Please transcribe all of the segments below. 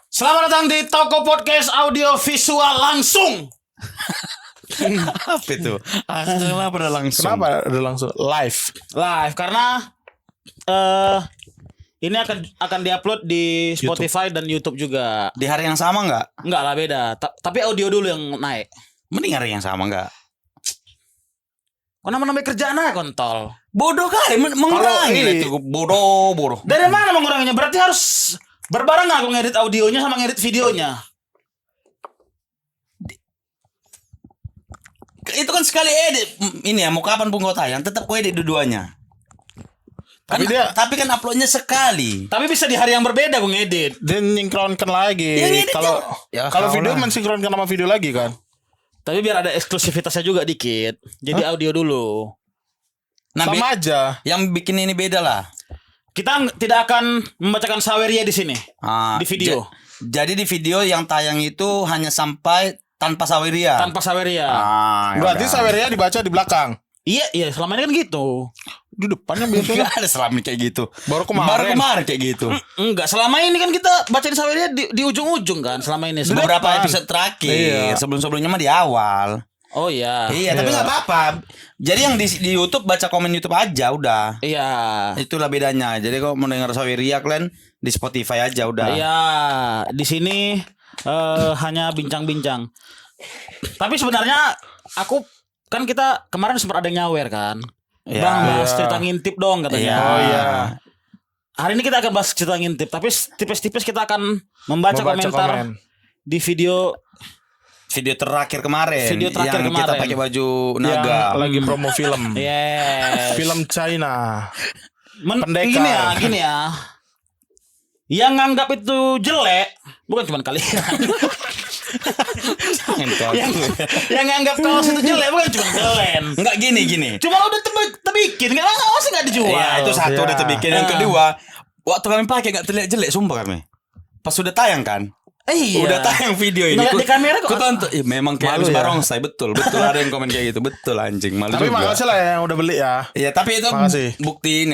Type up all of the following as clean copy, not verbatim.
Selamat datang di Toko Podcast Audio Visual Langsung. Apa itu? Kenapa udah langsung? Kenapa udah langsung live? Live karena ini akan diupload di Spotify dan YouTube juga. Di hari yang sama nggak? Enggak lah, beda. Tapi audio dulu yang naik. Mending hari yang sama nggak? Kok nama kerjaan aja kontol. Bodoh kali mengurangi itu bodoh. Dari mana menguranginya? Berarti harus berbareng aku ngedit audionya sama ngedit videonya. Itu kan sekali edit. Ini ya mau kapan pun kau tayang tetap kau edit dua-duanya. Tapi kan uploadnya sekali. Tapi bisa di hari yang berbeda aku ngedit. Dan sinkronkan lagi. Kalau video mensinkronkan sama video lagi kan. Tapi biar ada eksklusivitasnya juga dikit. Jadi audio dulu. Nah, sama aja. Yang bikin ini beda lah. Kita tidak akan membacakan saweria di sini. Di video. Jadi di video yang tayang itu hanya sampai tanpa saweria. Tanpa saweria. Berarti saweria dibaca di belakang. Iya, selama ini kan gitu. Di depannya biasanya. Gak ada selama kayak gitu. Baru kemarin kayak gitu. Enggak, selama ini kan kita bacain saweria di ujung-ujung kan selama ini. Beberapa episode terakhir. Sebelum-sebelumnya mah di awal. Oh iya. Iya, tapi nggak apa-apa. Jadi yang di YouTube baca komen YouTube aja udah. Iya. Itulah bedanya. Jadi kalau mau denger saweria kalian di Spotify aja udah. Iya, di sini hanya bincang-bincang. Tapi sebenarnya kan kita kemarin sempat ada yang nyawer kan. Ya, Bang, bahas cerita ngintip dong katanya. Iya. Oh iya. Hari ini kita akan bahas cerita ngintip, tapi tipis-tipis kita akan membaca komentar di video terakhir kemarin. Yang kita pakai baju naga. Yang lagi promo film. Yes. Film China. Pendekar. Gini ya. Yang nganggap itu jelek bukan cuma kalian. yang nganggap kaos itu jelek bukan cuma kalian. Enggak gini. Cuma udah terbikin, enggak sih enggak dijual. Ya, itu satu udah terbikin. Yang kedua, waktu kami pakai enggak terlihat jelek sumpah kami. Pas sudah tayang kan? Iya. Udah tayang video ini. Di kamera kok. Tonton, memang kayak habis barongsai betul ada yang komen kayak gitu. Betul anjing, malu Tapi juga. makasih lah yang udah beli ya. Iya, tapi itu Makasih. bukti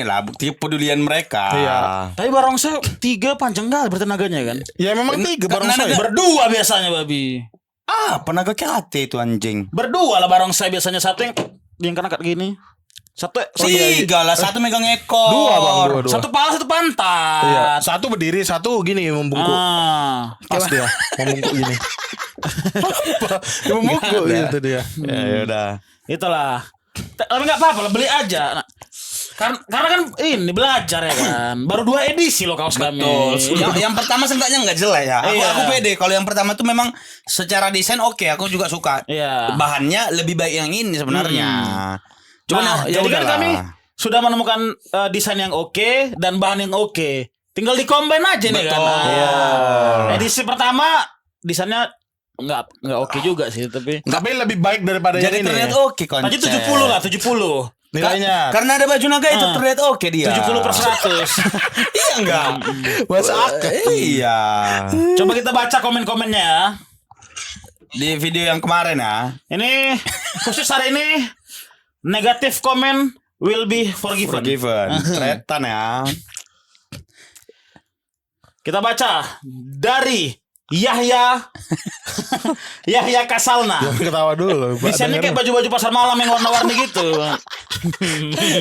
kepedulian mereka. Iya. Tapi barongsai 3 panjang kali bertenaganya kan. Ya memang 3 barongsai. Berdua biasanya babi. Penaga kate itu anjing. Berdua lah barongsai biasanya, satu yang kena gini. Satu Tiga lah, satu megang ekor. Dua. Satu pala, satu pantat. Iya. Satu berdiri, satu gini membungkuk. Pas dia membungkuk gini. Membungkuk gitu dia. Ya udah. Itulah. Tapi enggak apa-apa lah, beli aja. Nah, karena kan ini belajar ya kan. Baru 2 edisi loh kaos kami. Betul. Yang pertama seenggaknya enggak jelek ya. Aku pede. Kalau yang pertama tuh memang secara desain oke, aku juga suka. Iya. Bahannya lebih baik yang ini sebenarnya. Cuma jadi kan kami sudah menemukan desain yang oke dan bahan yang oke. Tinggal di-combine aja nih kan. Edisi pertama desainnya enggak oke juga sih, tapi lebih baik daripada jadi yang ini. terlihat oke konsep. tadi 70 lah, 70. Nilainya. Karena ada baju naga itu terlihat oke dia. 70/100. Iya enggak? Masuk akal. Iya. Coba kita baca komen-komennya ya. Di video yang kemarin ya. Ini khusus hari ini negatif komen will be forgiven. Tretan ya. Kita baca dari Yahya Kasalna. Jangan ketawa dulu. Desainnya kayak baju-baju pasar malam yang warna-warni gitu.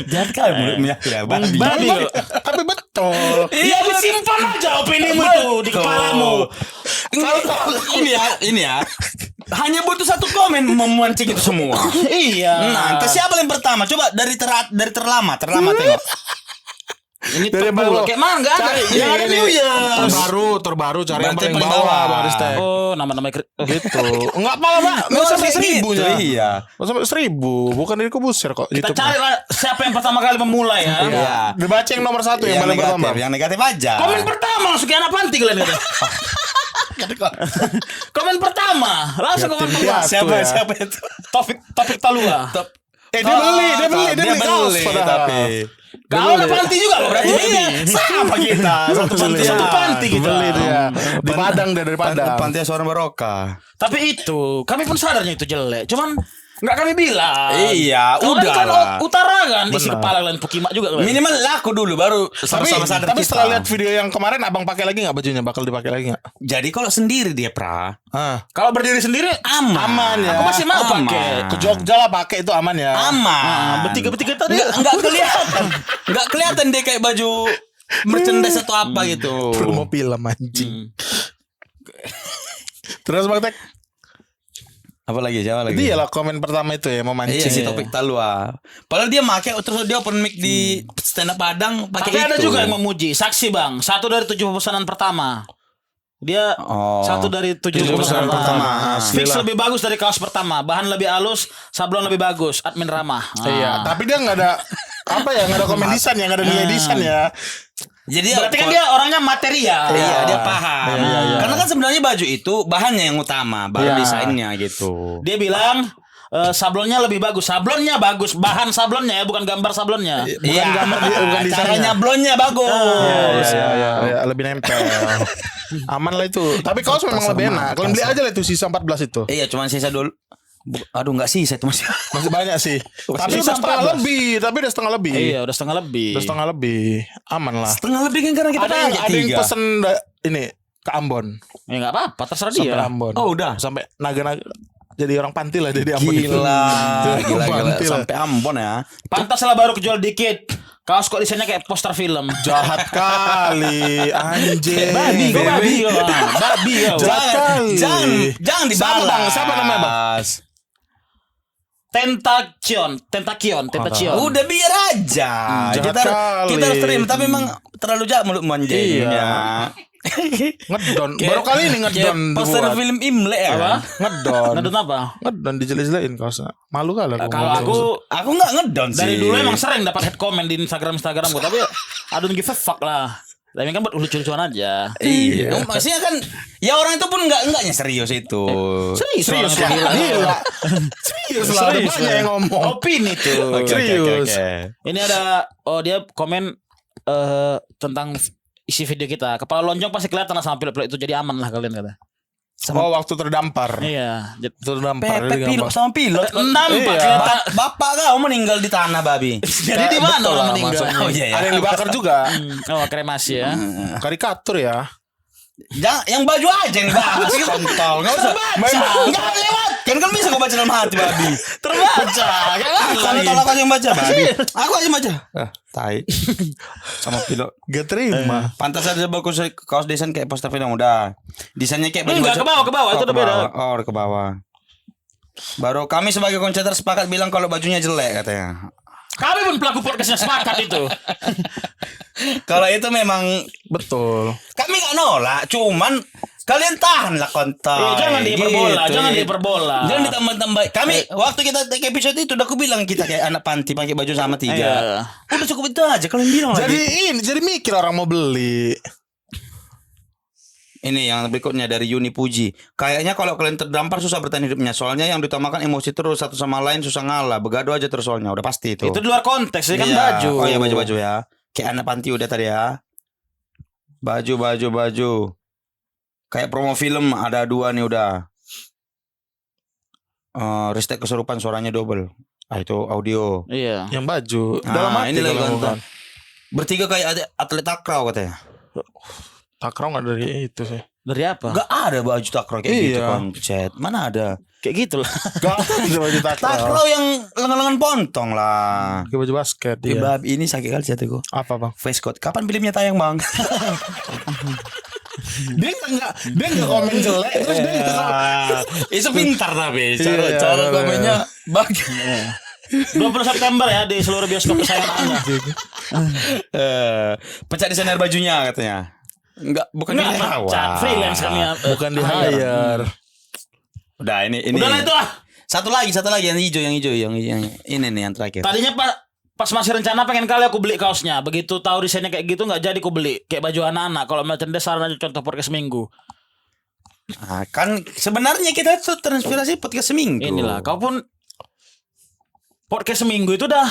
Jangan kali mulutnya ya Babi loh. Tapi betul. Iya, disimpan aja opinimu itu di kepalamu. Ini ya. Hanya butuh satu komen memancing itu semua. Iya. Nah, entah siapa yang pertama? Coba dari terlama tengok. Ini terbaru. Kayak mana enggak ada. Yang ada New Year. Terbaru cari yang Berarti paling paling bawah bawah. baris teh. Oh, nama-nama Gitu. Enggak apa-apa, Pak. Enggak sampai 1000 nya. Iya. Enggak sampai 1000, bukan dari kubusir kok. Kita YouTube. cari lah siapa yang pertama kali memulai ya. Iya. Dibaca yang nomor 1 yang paling pertama. Yang negatif aja. Komen pertama langsung kayak anak panti kalian kata. Komen pertama langsung komen pertama. Siapa itu? Topik Talua. Dia beli kaos padahal. Tapi Kau anak panti juga loh berarti. sama kita. Satu panti kita. Beli dia. Di Padang dia dari Padang. Panti Asuhan Barokah. Tapi itu kami pun sadarnya itu jelek. Cuman Enggak kami bilang. Iya, Soalnya udah kan lah. utara kan isi Benar. kepala kalian Pukimak juga kan. Minimal laku dulu baru sama-sama sadar Tapi kita. setelah lihat video yang kemarin abang pakai lagi nggak bajunya? Bakal dipakai lagi nggak? Jadi kalau sendiri dia Kalau berdiri sendiri Aman ya. aku masih mau Aman. pakai. Ke Jogja lah pakai itu aman ya. aman. Bertiga-bertiga tadi. Enggak kelihatan. Enggak kelihatan dia kayak baju merchandise atau apa gitu. Promo film anjing. Terus Bang Tek, Apa lagi? Siapa lagi? dia lah komen pertama itu ya, mau Iya mancing. si Topik Talua. Padahal dia make terus dia open mic di stand up Padang pakai Tapi itu. ada juga yang memuji. Saksi bang, 1 dari 7 pesanan pertama. Dia Oh. 1 dari 7 7 pesanan pesanan pertama. pertama. Fix Asli lah. lebih bagus dari kaos pertama. Bahan lebih halus, sablon lebih bagus. Admin ramah. Iya, tapi dia nggak ada apa ya, nggak ada komen desain ya, nggak ada nilai desain ya. Jadi Berarti kan dia orangnya material. Iya, dia paham. Iya. Karena kan sebenarnya baju itu bahannya yang utama, baru Iya. desainnya gitu. Dia bilang sablonnya lebih bagus. Sablonnya bagus. Bahan sablonnya ya, bukan gambar sablonnya. Iya, gambar dia, bukan cara desainnya. nyablonnya bagus. Iya, lebih nempel. Aman lah itu. Tapi kaos memang lebih enak. Kalian beli aja lah itu sisa 14 itu. Iya, cuman sisa dulu. Aduh, enggak sisa itu masih. Masih banyak sih. Tapi Sisa udah setengah 14. lebih. Tapi udah setengah lebih. Iya, udah setengah lebih. Udah setengah lebih. Aman lah. Setengah lebih kan karena kita Ada yang pakai 3. pesen ini ke Ambon. Ya enggak apa-apa, terserah Sampai dia. Ambon. Oh, udah. Sampai naga-naga jadi orang panti lah jadi Ambon. Gila, gila, Panti lah. sampai Ambon ya. Pantas lah baru kejual dikit. Kaos kok desainnya kayak poster film. Jahat kali anjing. Babi kok babi kok. Babi kok. Jahat kali. Jangan Siapa, dibalas. Bang? Siapa namanya, Bang? Tentacion. Udah biar aja. Jahat Kita kali. harus terima. Tapi memang terlalu jahat mulut manjing. Iya. Ya. Ngedon. Baru kali ini ngedon Poster dibuat. film Imlek ya. Apa? Ngedon. Ngedon apa? Ngedon dijelek-jelekin kaosnya. Malu kali aku. Kalau ngomong. aku Aku nggak ngedon sih. dari dulu emang sering dapat head comment di Instagram gue, tapi I don't give a fuck lah. Tapi kan buat lucu-lucuan aja. Iya. Maksudnya kan ya orang itu pun enggaknya serius itu. Serius lah. lah. Gila. Serius lah. Ada Serius banyak lah. yang ngomong. Opini tuh. Oke, Serius. oke. Ini ada dia komen tentang isi video kita. Kepala lonjong pasti kelihatan lah sama pilot-pilot itu, jadi aman lah kalian kata. Oh, waktu terdampar. Iya. Terdampar. Pepe pilot sama pilot. Nampak Iya. kelihatan. Bapak kau meninggal di tanah babi. Jadi di mana Betul orang lah meninggal? maksudnya. Oh, iya, iya. Ada yang dibakar juga. Oh, kremasi ya. Karikatur ya. Jangan yang baju aja yang dibahas. Kontol. Enggak usah. Enggak lewat. Kan kan bisa kau baca dalam hati babi. Terbaca. Kalau tolak aja yang baca babi. Aku aja yang baca. Tai. Sama pilot. Gak terima. Pantas aja bagus kaos desain kayak poster film udah. Desainnya kayak Enggak, ke bawah, itu udah beda. Oh, udah ke bawah. Baru kami sebagai konceter sepakat bilang kalau bajunya jelek katanya. Kami pun pelaku podcastnya sepakat itu. Kalau itu memang Betul. kami gak nolak, cuman kalian tahanlah kontol. Iya, jangan diperbola, jangan diperbola. Jangan ditambah-tambah. Kami waktu kita take episode itu udah aku bilang kita kayak anak panti pakai baju sama 3. Iya. Udah cukup itu aja kalian bilang lagi. Jadi mikir orang mau beli. Ini yang berikutnya dari Yuni Puji. Kayaknya kalau kalian terdampar susah bertahan hidupnya. Soalnya yang ditamakan emosi terus satu sama lain susah ngalah. Begaduh aja terus soalnya. Udah pasti itu. Itu di luar konteks, ini kan Iya. baju. Oh iya baju-baju ya. Kayak anak panti udah tadi ya. Baju. Kayak promo film ada 2 nih udah. Ristek kesurupan suaranya double. Itu audio. Iya. Yang baju. Nah, Dalam hati ini lagi kalau nonton. bukan. Bertiga kayak atlet takraw katanya. Takraw gak dari itu sih. Dari apa? Gak ada baju takraw kayak gitu Iya. koncet. Mana ada? Kayak gitu lah. Gak ada baju takraw. Takraw yang lengan-lengan pontong lah. Pakai baju basket. Iya. Iya. Bab ini sakit kali jatuhku. Apa bang? Face code. Kapan filmnya tayang bang? Dia nggak komen jelek. Terus dia nggak. Itu pintar tapi Iya, cara bener. komennya bagus. 20 September ya di seluruh bioskop kesayangan Anda. Pecat desainer bajunya katanya. Enggak, bukan Enggak pecat, freelance kami ya. Bukan di hire. Udah ini. Udah lah itu ah. Satu lagi yang hijau yang ini nih yang terakhir. Tadinya pas masih rencana pengen kali aku beli kaosnya. Begitu tahu desainnya kayak gitu nggak jadi aku beli. Kayak baju anak-anak. Kalau merchandise saran aja contoh podcast seminggu. Nah, kan sebenarnya kita tuh transpirasi podcast seminggu. Inilah, kau pun podcast seminggu itu udah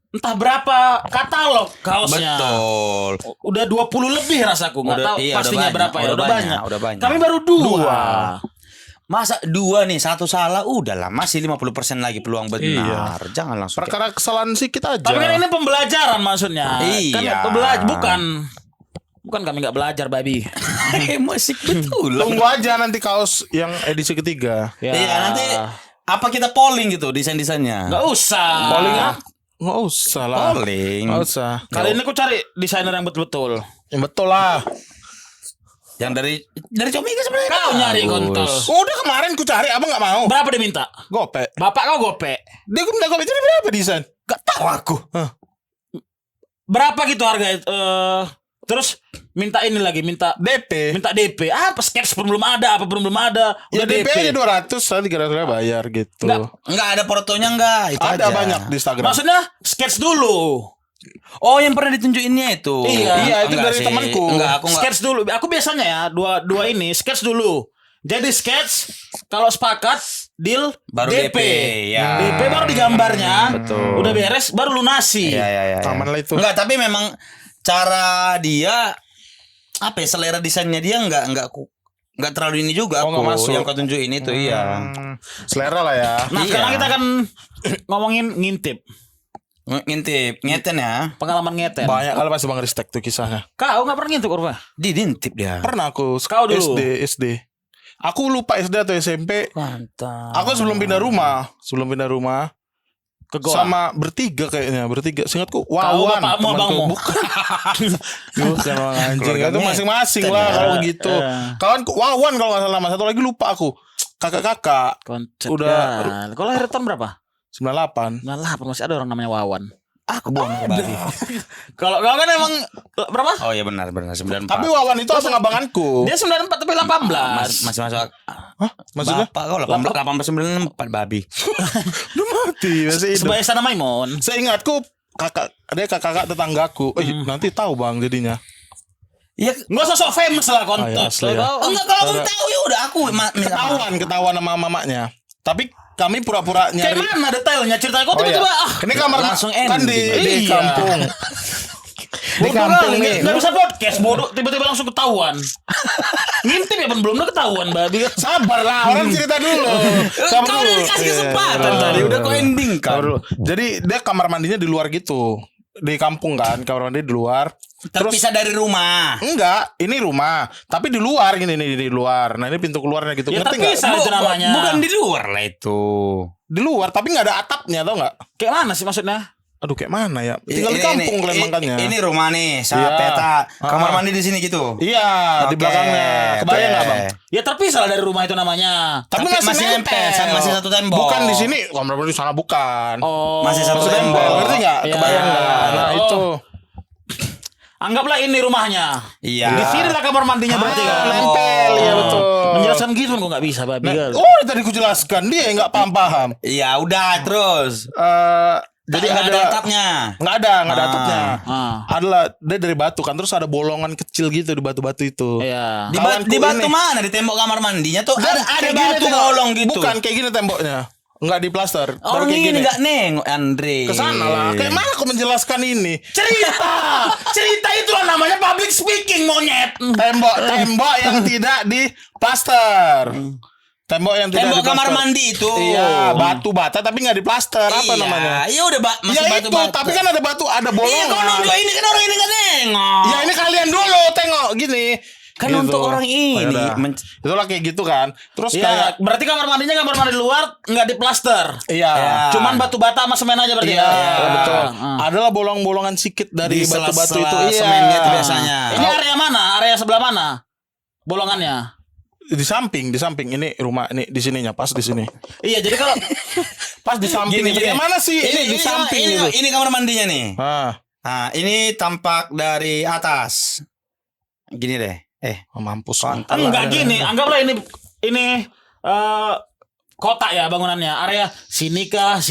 entah berapa katalog kaosnya. Betul. Udah 20 lebih rasaku. Nggak Udah- tahu iya, pastinya udah berapa banyak, ya. udah Udah banyak, banyak. udah banyak. Kami baru 2. Masa 2 nih, 1 salah, udahlah masih 50% lagi peluang benar. Jangan langsung. Perkara kesalahan sedikit aja. Tapi kan ini pembelajaran maksudnya. Iya. Kan bukan kami nggak belajar, babi. Musik betul. Tunggu aja nanti kaos yang edisi ketiga. Iya, nanti apa kita polling gitu desain-desainnya? Nggak usah. Polling nggak usah lah. Polling. Nggak usah. Kali ini aku cari desainer yang betul-betul. Yang betul lah. Yang dari Comika sebenarnya. Kau nyari bagus. kontol. Udah kemarin ku cari, abang nggak mau. Berapa dia minta? Gope. Bapak kau gope. Dia minta gope jadi berapa desain? Gak tahu aku. Berapa gitu harga? Terus minta ini lagi, minta DP. DP. Apa sketch pun belum ada, apa pun belum ada. Ya Udah DP aja 200, nanti 300 bayar gitu. Enggak ada fotonya enggak? Itu Ada aja. banyak di Instagram. Maksudnya sketch dulu. Oh, yang pernah ditunjukinnya itu. Iya, itu Enggak dari sih. temanku. Enggak, aku enggak. Sketch dulu. Aku biasanya ya dua ini sketch dulu. Jadi sketch kalau sepakat deal Baru DP, ya. DP baru digambarnya. Betul. Udah beres baru lunasi. Iya. Aman lah itu. Enggak, tapi memang cara dia apa ya, selera desainnya dia enggak terlalu ini juga Oh, nggak masuk. yang kau tunjukin itu iya. Selera lah ya. Nah, Iya. sekarang kita akan ngomongin ngintip. Ngeten ya. Pengalaman ngeten. Banyak kali pasti Bang Ristek tuh kisahnya. Kau nggak pernah ngintip Urfa? Dintip dia. Pernah aku Kau dulu. SD. Aku lupa SD atau SMP. Mantap. Aku sebelum pindah rumah Ke goa. sama bertiga kayaknya, Seingatku Kau Wawan. bapakmu, temanku. abangmu. Bukan Bang anjing. Keluarga Itu masing-masing ngeten lah ya. kalau gitu. Kawanku Wawan kalau nggak salah, satu lagi lupa aku. Kakak-kakak Konsep Udah- ya. Kau lahir tahun berapa? 98. Malah masih ada orang namanya Wawan. Aku buang ke Bali. Kalau kau kan emang berapa? Oh iya benar 94. Tapi Wawan itu abang-abanganku. Dia 94 tapi 18. masih masuk. Hah? Maksudnya? Bapak kau 1894 babi. Udah mati masih hidup. Sebaya sana Maimun. Seingatku kakak tetanggaku. Nanti tahu Bang jadinya. Iya, Nggak sosok famous lah konten. Ah, ya, asli ya. enggak kalau kamu tahu ya udah aku Ketahuan sama mamanya. Tapi kami pura-pura Kayak nyari. mana detailnya ceritanya? Kok Oh, tiba-tiba iya. Ini kamar langsung kan di ending. Iya. kampung. Di bodoh kampung kali, nih. nggak bisa podcast bodoh tiba-tiba langsung ketahuan. Ngintip ya belum ketahuan babi. Sabar lah, orang cerita dulu. Sabar Kau udah dikasih kesempatan tadi udah kau ending kan. Sabar dulu. Jadi dia kamar mandinya di luar gitu. Di kampung kan, kamar mandi di luar. Terpisah dari rumah. Enggak, ini rumah, tapi di luar gini nih, di luar. Nah, ini pintu keluarnya gitu. Ya Ngerti enggak? terpisah itu namanya. Bukan di luar lah itu. Di luar, tapi nggak ada atapnya, tau nggak? Kayak mana sih maksudnya? Aduh, kayak mana ya? Tinggal di kampung kalian makanya. Ini rumah nih, Iya. peta. Kamar Ah. mandi di sini gitu. Iya, di Oke, belakangnya. Kebayang nggak oke. Bang? Ya terpisah lah dari rumah itu namanya. Tapi masih nempel, masih satu tembok. Bukan di sini, kamar mandi di sana bukan. Oh. Masih satu Masih tembok. nempel, ngerti nggak? Iya. Kebayang nggak? Nah, Oh. itu. Anggaplah ini rumahnya. Iya. Di sini lah kamar mandinya berarti kan. Nempel, ya betul. Menjelaskan gitu kok nggak bisa babi. kan? Oh, tadi ku jelaskan, dia nggak paham-paham. Iya, udah terus. Jadi Nggak ada atapnya. nggak ada atapnya. Ah. Adalah dia dari batu kan, terus ada bolongan kecil gitu di batu-batu itu. Iya. Kawanku Di batu ini. mana? Di tembok kamar mandinya tuh ada Kayak gini batu tembok. bolong gitu. Bukan kayak gini temboknya. Enggak di plaster. Baru Orang kayak ini gini. nggak nengok Andre. Kesana lah. Kayak mana aku menjelaskan ini? Cerita itulah namanya public speaking monyet. Tembok yang tidak di plaster. Tembok yang tidak Tembok di kamar plaster. mandi itu. Iya, batu bata tapi nggak di plaster. Apa Iya, namanya? iya udah masih Ya batu itu, tapi kan ada batu, ada bolongan. Iya, kau nunjuk ini kan orang ini nggak nengok. Ya ini kalian dulu tengok gini. Kan untuk orang ini. Oh, yaudah. Itulah kayak gitu kan. Terus Iya, kayak berarti kamar mandinya kamar mandi luar nggak di plaster. iya. Cuman batu bata sama semen aja berarti Iya, ya. betul. Ah. Adalah bolong-bolongan sedikit dari Di batu-batu itu. sela-sela Iya. semennya itu biasanya. Ini area mana? Area sebelah mana? Bolongannya. Di samping. Ini rumah ini di sininya pas di sini. Iya, jadi kalau Pas di samping. Bagaimana sih? Ini di samping ini, gitu. ini kamar mandinya nih. Ah, Nah, ini tampak dari atas. Gini deh. mampus. enggak gini, anggaplah ini kotak ya bangunannya. Area sinikah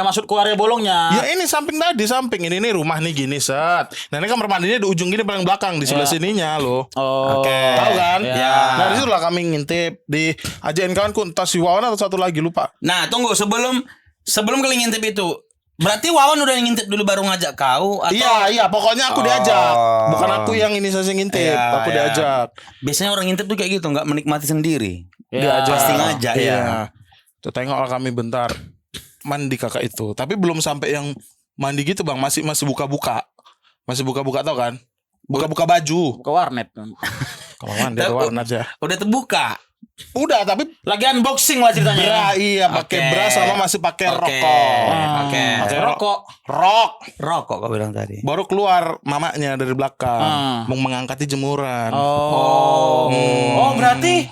maksudku area bolongnya. Ya ini samping tadi, samping ini rumah nih gini set. Nah ini kamar mandinya di ujung gini paling belakang di sebelah Iya. sininya loh. Oh. Oke. Tahu kan? Ya. Nah di situ lah kami ngintip di ajain kawanku entah si Wawan atau satu lagi lupa. Nah, tunggu sebelum kalian ngintip itu. Berarti Wawan udah ngintip dulu baru ngajak kau atau Iya, pokoknya aku diajak. Bukan aku yang inisiasi ngintip, Iya, aku iya. diajak. biasanya orang ngintip tuh kayak gitu, nggak menikmati sendiri. Diajak. Pasti ngajak ya. Iya. Tuh tengoklah kami bentar. Mandi kakak itu. Tapi belum sampai yang mandi gitu, Bang. Masih buka-buka. Masih buka-buka tau kan? Buka-buka baju. Ke warnet. Kalau mandi ada warna aja. Udah terbuka. Udah, tapi Lagi unboxing lah ceritanya. bra, iya pakai Oke. bra sama masih pakai Oke. rokok. Oke. Pakai Rokok. Rok. Rokok kau bilang tadi. Baru keluar mamanya dari belakang, Ah. mau mengangkati jemuran. Oh, berarti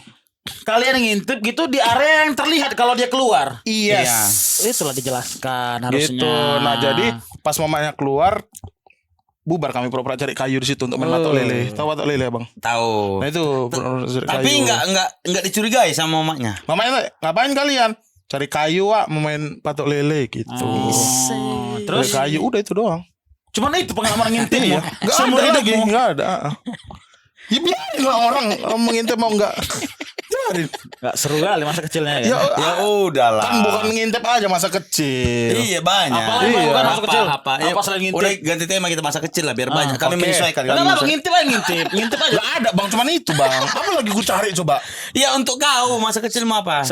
kalian ngintip gitu di area yang terlihat kalau dia keluar. Yes. Itulah dijelaskan harusnya. Gitu. Nah, jadi pas mamanya keluar, bubar kami pura-pura cari kayu di situ untuk main patok lele. Tahu patok lele, Bang? Tahu. Nah, itu pura-pura cari Tapi kayu. enggak dicurigai sama mamanya. Mamanya ngapain kalian? Cari kayu, Wak, mau main patok lele gitu. Terus Cari kayu udah itu doang. cuman itu pengalaman ngintip ya. Enggak Seumur ada lagi, hidupmu. enggak ada. Ya biarin lah orang mengintip mau enggak. Biarin. Gak seru kali masa kecilnya ya. Ya udahlah. Kan bukan ngintip aja masa kecil. Iya banyak. Apa lagi bukan masa kecil? Apa? Apa selain ngintip? Udah ganti tema kita masa kecil lah biar banyak. Kami oke. menyesuaikan. Kenapa lu ngintip aja ngintip? Ngintip aja. Enggak ada, Bang, cuman itu, Bang. Apa lagi gue cari coba? Ya untuk kau masa kecil mau apa?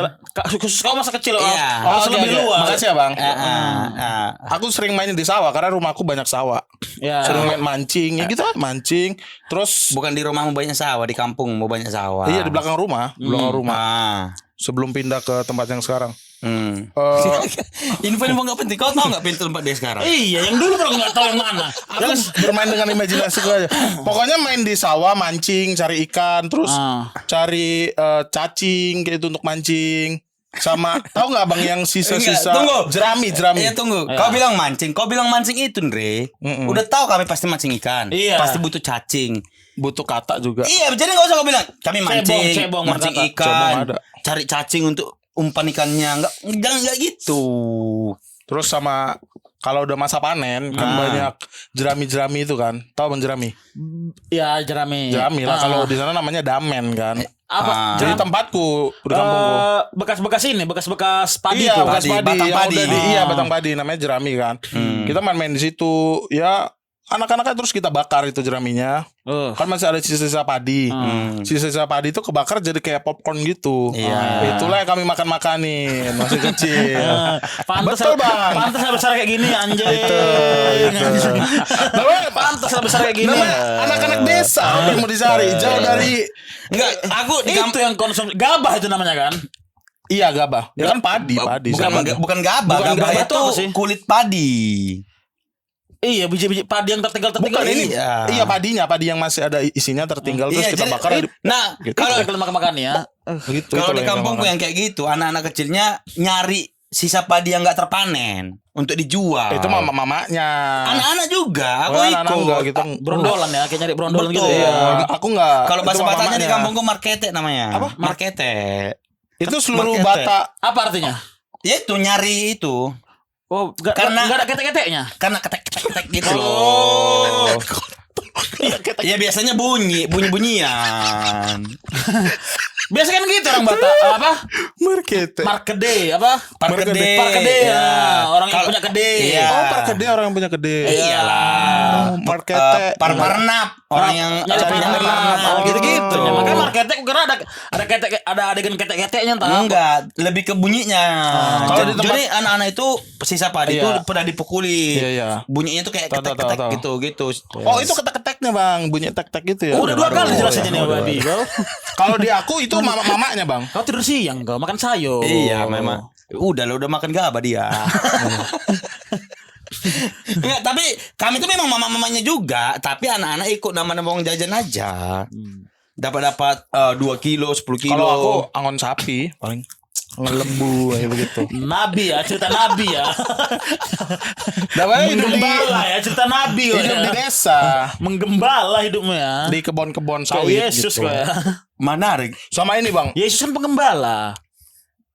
Khusus kau masa kecil. Iya. Masa Oke, lebih oke. luas. Makasih ya, Bang. Ah. Aku sering main di sawah karena rumahku banyak sawah. Ya. Sering main mancing, ya gitu kan, mancing. Terus Bukan di rumahmu banyak sawah, di kampungmu banyak sawah. iya di belakang rumah, Ah. sebelum pindah ke tempat yang sekarang. Hmm. Eh, Info-info nggak penting. Kau tahu nggak pintu tempat dia sekarang? Iya, yang dulu baru nggak tahu yang mana. aku bermain dengan imajinasiku aja. Pokoknya main di sawah, mancing, cari ikan, terus cari cacing kayak itu untuk mancing. Sama tahu nggak Bang yang sisa-sisa Enggak, tunggu. jerami. Iya tunggu. Kau bilang mancing. Kau bilang mancing itu, Andre. Udah tahu kami pasti mancing ikan. Iya. Pasti butuh cacing. Butuh kata juga. Iya, jadi nggak usah kau bilang. Kami mancing, cebong, mancing kata. Cebong ikan, ada. cari cacing untuk umpan ikannya. Jangan nggak gitu. Terus sama kalau udah masa panen kan banyak jerami-jerami itu kan. Tahu Bang jerami? Ya jerami. Jerami lah kalau di sana namanya damen kan. Apa? Jadi tempatku di kampungku. Bekas-bekas ini, bekas-bekas padi Iya, tuh. bekas Padi, padi, batang yang padi. udah iya batang padi namanya jerami kan. Kita main-main di situ. Ya anak-anaknya terus kita bakar itu jeraminya. Kan masih ada sisa-sisa padi. Sisa-sisa padi itu kebakar jadi kayak popcorn gitu. Iya. Itulah yang kami makan-makanin masih kecil. Pantes Betul, Bang. Pantes besar kayak gini anjing. Namanya Pantes besar kayak gini. namanya anak-anak desa yang mau dicari jauh dari Enggak, aku di Itu yang konsumsi gabah itu namanya kan? iya gabah. Ya kan padi sama. bukan gabah. Bukan Gabah gabah itu itu apa sih? kulit padi. Iya, biji-biji padi yang tertinggal-tertinggal Bukan ini. Iya. Iya padinya, padi yang masih ada isinya tertinggal terus Iya, kita jadi- bakar. Nah, Gitu. Kalau makan-makan ya. Gitu, kalau itulah di kampungku kita yang kayak gitu, anak-anak kecilnya nyari sisa padi yang nggak terpanen untuk dijual. makan. Itu mama-mamanya. Anak-anak juga, aku Oh, anak-anak ikut. enggak gitu. Brondolan ya, kayak nyari brondolan Betul. gitu ya. Iya, aku enggak. Kalau bahasa Itu Bataknya di mamanya. kampungku markete namanya. Apa? Markete. Itu seluruh Markete. Batak. Apa artinya? Ya itu nyari itu. Oh, Karena- enggak ada ketek-keteknya. Karena ketek-ketek gitu loh. Ya biasanya bunyi-bunyian. Biasa kan gitu orang Batak. Apa? Markete. Markede apa? Parkede. Parkede ya. Orang yang Kalau- punya kede. Iya. Oh, parkede orang yang punya gede. Iyalah. Markete. Parnap orang yang Nyari cari parnap. parnap gitu-gitu. Ya, makanya markete aku kira ada ketek, ada adegan ketek-keteknya entah apa. Enggak, lebih ke bunyinya. Kalau di tempat- Jadi anak-anak itu sisa padi itu Iya. pernah dipukuli. Iya, iya. Bunyinya tuh kayak Tahu, tahu, ketek-ketek tahu. gitu-gitu. Oh, itu ketek-keteknya, Bang. Bunyi tek-tek gitu ya. Oh, udah dua kali jelasin ini ya. babi. Kau Kalau di aku itu mamanya, Bang. kau tidur siang kau makan sayur. Iya, memang. Udah lo udah makan gabah dia. Enggak, tapi kami tuh memang mama-mamanya juga, tapi anak-anak ikut nama-nama uang jajan aja. Dapat 2 kilo, 10 kilo. Kalau aku angon sapi paling angon lembu kayak begitu. Nabi ya, cerita Nabi ya. Dapat hidup di Menggembala ya, cerita Nabi kau hidup di ya. desa, Menggembala hidupmu ya. di kebon-kebon Kayak sawit Yesus gitu. kau ya. Menarik. Sama ini, Bang. Yesus kan penggembala.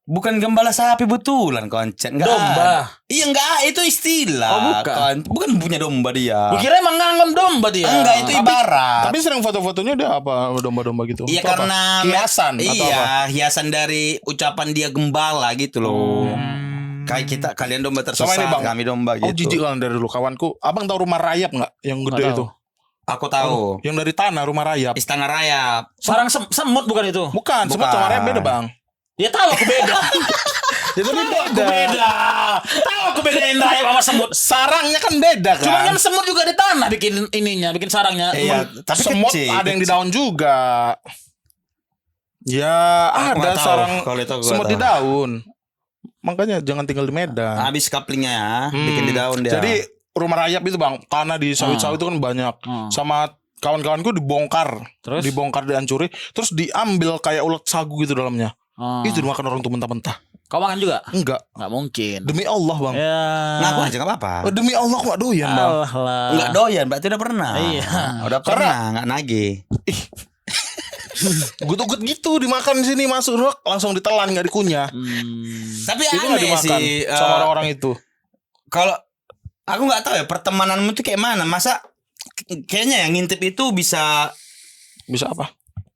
Bukan gembala sapi betulan koncet. Enggak. Domba. Iya enggak, itu istilah. Oh, bukan. Bukan punya domba dia. Gua kira emang ngangon domba dia. Enggak, itu ibarat. Tapi sering foto-fotonya dia apa domba-domba gitu. Iya Itu apa? karena hiasan atau apa? Iya, hiasan dari ucapan dia gembala gitu loh. Kayak kita kalian domba Sama ini, tersesat, Bang. kami domba Oh gitu. jijik kan dari dulu kawanku. Abang tahu rumah rayap nggak? Yang gede Nggak itu. tahu. Aku tahu. Yang dari tanah rumah rayap. Istana Rayap. Sarang semut bukan itu? Bukan, semua Bukan. sama rayap beda bang. Ya tahu aku beda. Itu Aku beda. Tahu aku bedain rayap sama semut. Sarangnya kan beda kan. Cuma kan semut juga di tanah bikin ininya, bikin sarangnya. Iya, tapi semut kecil, ada yang di kecil. daun juga. Ya Aku ada nggak tahu. sarang Kalau itu gua semut di tahu. daun. Makanya jangan tinggal di Medan. Habis kaplingnya ya, bikin di daun dia. Jadi rumah rayap itu bang, tanah di sawit-sawit itu kan banyak. Sama kawan-kawanku dibongkar, Terus? dibongkar dihancuri, terus diambil kayak ulat sagu gitu dalamnya. Itu dimakan orang tuh mentah-mentah. Kau makan juga? Enggak, Nggak mungkin. demi Allah bang. Ya. ngaku aja nggak apa-apa. Oh, demi Allah aku gak doyan bang. Allah lah. Nggak doyan, berarti udah pernah. Iya. Udah pernah, nggak nagih. Gut-gut gitu dimakan di sini masuk rok, langsung ditelan nggak dikunyah. Tapi Itu nggak aneh dimakan sih. sama orang-orang itu. Kalau aku nggak tahu ya pertemananmu itu kayak mana. Masa kayaknya yang ngintip itu bisa Apa?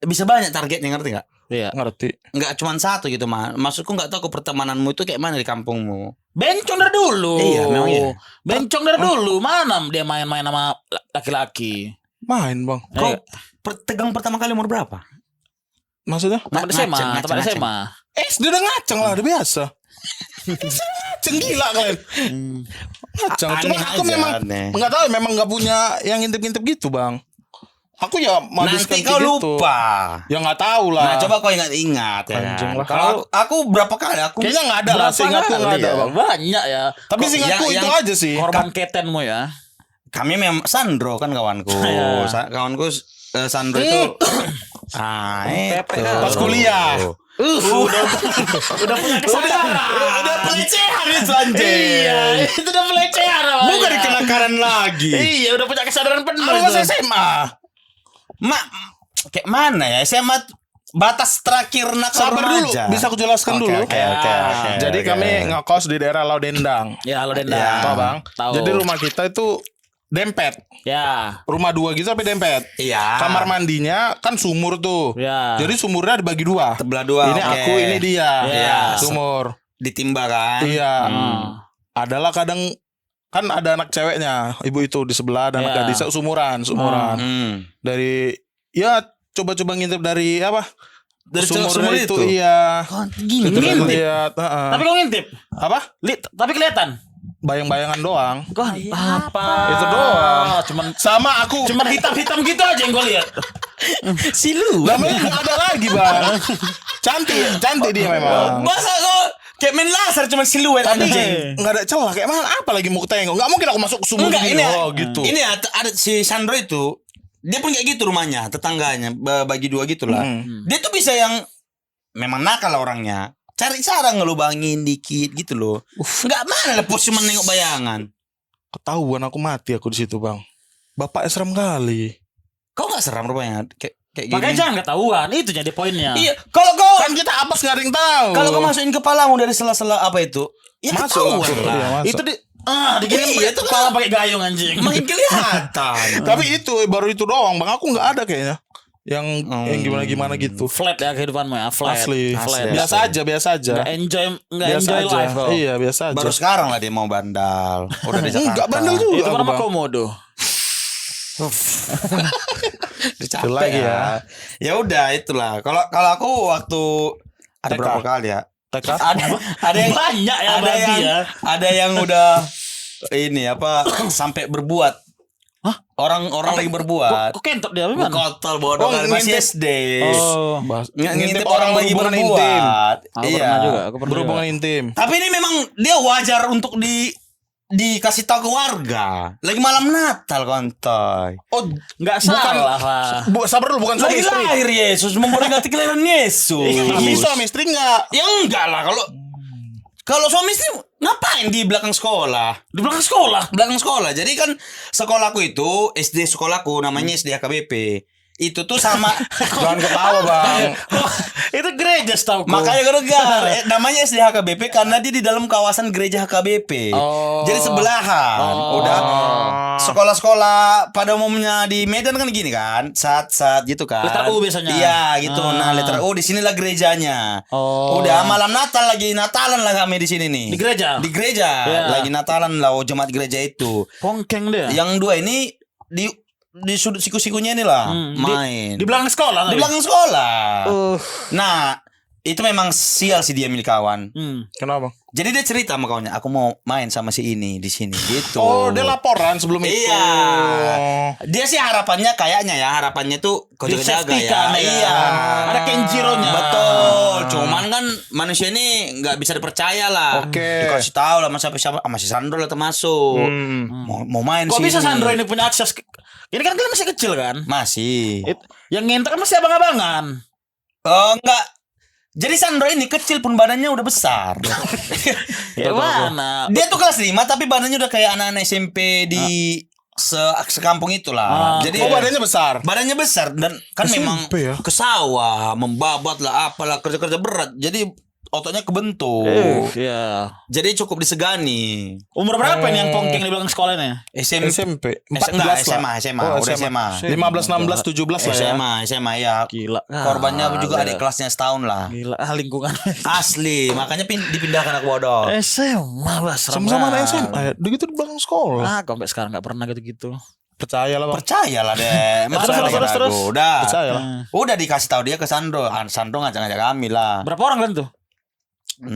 banyak targetnya, ngerti nggak? Iya. Ngerti. Nggak cuma satu gitu mah. Maksudku nggak tahu pertemananmu itu kayak mana di kampungmu. Bencong dari dulu. Iya, memang iya. Bencong dari dulu. Mana dia main-main sama laki-laki? Main bang. Kau tegang pertama kali umur berapa? Maksudnya? Tempat SMA, tempat ngaceng. SMA. SD udah ngaceng lah, udah biasa. Ngaceng gila kalian. Ngaceng. Cuma Aneh aku aja, memang aneh. nggak tahu, memang nggak punya yang ngintip-ngintip gitu bang. Aku ya moduskan Nanti kau kayak gitu. lupa. Ya nggak tahu lah. Nah, coba kau ingat-ingat ya. Anjing kan? lah. Kalau aku berapa kali aku Kayaknya nggak ada lah, seingatku nggak ada bang. Banyak ya. Tapi seingatku yang- itu aja sih. Korban ketenmu ya. kami memang Sandro kan kawanku. Iya. Kawanku Sandro itu Pepe itu. kan. Pas kuliah. Udah punya kesadaran. Udah pelecehan itu anjing. Iya, itu udah pelecehan. Bukan dikenakaran lagi. Iya, udah punya kesadaran penuh. Aku itu. SMA. Kayak mana ya? SMA batas terakhir nakal Sabar dulu, remaja. bisa aku jelaskan dulu. Oke. Jadi kami ngekos di daerah Laudendang. Ya, lo dendam. Ya. Tahu bang? Tahu. Jadi rumah kita itu dempet. Ya. Rumah dua gitu tapi dempet. Iya. Kamar mandinya kan sumur tuh. Ya. Jadi sumurnya dibagi dua. Sebelah dua. Ini oke. aku, ini dia. Iya. Sumur. Ditimba kan? Iya. Hmm. Adalah kadang kan ada anak ceweknya, ibu itu di sebelah, ada anak Iya. gadisnya sumuran. Dari ya coba-coba ngintip dari apa? Dari sumur sumur itu. itu? Iya. Gini. Kita ngintip? lihat, Tapi kau ngintip? apa? Tapi kelihatan. Bayang-bayangan doang. Kok apa? Itu doang. Cuman Sama aku. cuman hitam-hitam gitu aja yang gue lihat. Silu. Namanya nggak ada lagi bang. Cantik dia memang. Masa kok kayak main laser cuma siluet Tapi anjing. nggak ada celah. Kayak mana? Apa lagi mau tengok? Nggak mungkin aku masuk ke sumur Enggak, gini. ini Gitu. Ini ada si Sandro itu. Dia pun kayak gitu rumahnya, tetangganya bagi dua gitulah. Dia tuh bisa yang memang nakal lah orangnya. Cari cara ngelubangin dikit gitu loh. Enggak mana lepas cuma nengok bayangan. Ketahuan aku mati aku di situ bang. Bapak serem kali. Kau enggak seram rupanya kayak gini. Makanya jangan ketahuan. Itu jadi poinnya. Iya, kalau kau Kan kita apa nggak ada yang tahu. kalau kau masukin kepalamu dari sela-sela apa itu, ya Masuk ketahuan langsung. lah. Iya, masuk. Itu dikirim Iya, itu kepala pakai gayung anjing. Makin kelihatan. Tapi itu baru itu doang bang. Aku nggak ada kayaknya. Yang gimana gitu. Flat ya kehidupanmu ya, flat. Asli. Flat. Biasa aja. Nggak enjoy Biasa aja. life kok. Iya biasa aja. Baru sekarang lah dia mau bandal. Udah di Jakarta. Enggak bandel juga. Itu kan aku, sama Bang. komodo. Capek lagi ya. Ya udah itulah. Kalau aku waktu ada TK. berapa kali ya? TK. Ada yang Banyak ya ada babi yang ya. ada yang udah ini apa sampai berbuat. Hah? Orang lagi berbuat. Kok kentot dia gimana? Kotor bodoh Oh, kali masih ngintip. SD. Oh. Ngintip orang lagi berhubungan berbuat. Aku Iya. pernah juga. Aku pernah Berhubungan juga. intim. Tapi ini memang dia wajar untuk dikasih tahu ke warga. Lagi malam Natal kontoy. Oh, Nggak salah lah. sabar dulu, bukan suami Lagi istri. lahir Yesus memperingati kelahiran Yesus. Tapi suami istri enggak. Ya enggak lah kalau suami istri ngapain di belakang sekolah? Di belakang sekolah. Belakang sekolah. Jadi kan sekolahku itu SD sekolahku namanya SD AKBP. Itu tuh sama Jangan ketawa, Bang. Itu gereja gereja setahu. Makanya gara-gara namanya SD HKBP karena dia di dalam kawasan gereja HKBP. Jadi sebelahan. Udah sekolah-sekolah pada umumnya di Medan kan gini kan, saat gitu kan. Letter U biasanya. Iya gitu. Nah letter U di sinilah gerejanya. Udah malam Natal lagi Natalan lah kami di sini nih. Di gereja. Di gereja lagi Natalan lah jemaat gereja itu. Pongkeng deh. Yang dua ini di sudut siku-sikunya ini lah main. Di belakang sekolah. Di belakang sekolah. Nah, itu memang sial sih dia milik kawan. Kenapa? Jadi dia cerita sama kawannya, aku mau main sama si ini di sini gitu. Oh, dia laporan sebelum itu. Iya. Dia sih harapannya tuh kau jaga-jaga ya. Iya. Ada Kenjiro-nya. Betul. Cuman kan manusia ini nggak bisa dipercaya lah. Oke. Dikasih tahu lah sama siapa sama si Sandro lah termasuk. Mau main Kok sini. bisa Sandro ini punya akses? Ini kan kalian masih kecil kan? Masih. Yang nginter kan masih abang-abangan. Oh, enggak. Jadi Sandro ini kecil pun badannya udah besar. Mana? Dia tuh kelas 5 tapi badannya udah kayak anak-anak SMP di sekampung itulah. Jadi badannya besar. Badannya besar dan kan SMP memang ya? ke sawah, membabat lah apalah kerja-kerja berat. Jadi ototnya kebentuk. Iya. Jadi cukup disegani. Umur berapa nih yang pongking di belakang sekolahnya? SMP 14 Enggak, lah. SMA, Oh, udah SMA. 15, 16, 17 lah ya. SMA ya. Gila. Korbannya juga adik kelasnya setahun lah. Gila, lingkungan. Asli, makanya dipindahkan ke bodoh. SMA lah, Sama-sama anak SMA. Begitu di belakang sekolah. Sampai sekarang gak pernah gitu-gitu. Percayalah, Bang. Percayalah deh. Masa Terus. Udah. Percayalah. Udah dikasih tahu dia ke Sandro. Sandro ngajak-ngajak kami lah. Berapa orang kan tuh? 6.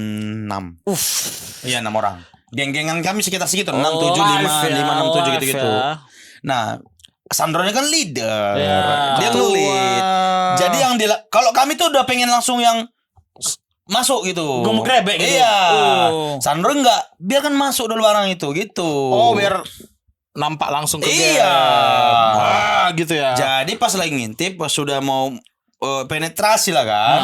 Iya 6 orang. Geng-gengan kami sekitar segitu 6, 7, 5, 6, 7 gitu-gitu. Nah, Sandronya kan leader. Dia nge-lead. Jadi yang kalau kami tuh udah pengen langsung yang masuk gitu. Gomuk grebek gitu. Iya. Sandro enggak, biarkan masuk dulu barang itu gitu. Oh, biar nampak langsung ke Iya. Gitu ya. Jadi pas lagi ngintip, pas sudah mau penetrasi lah kan.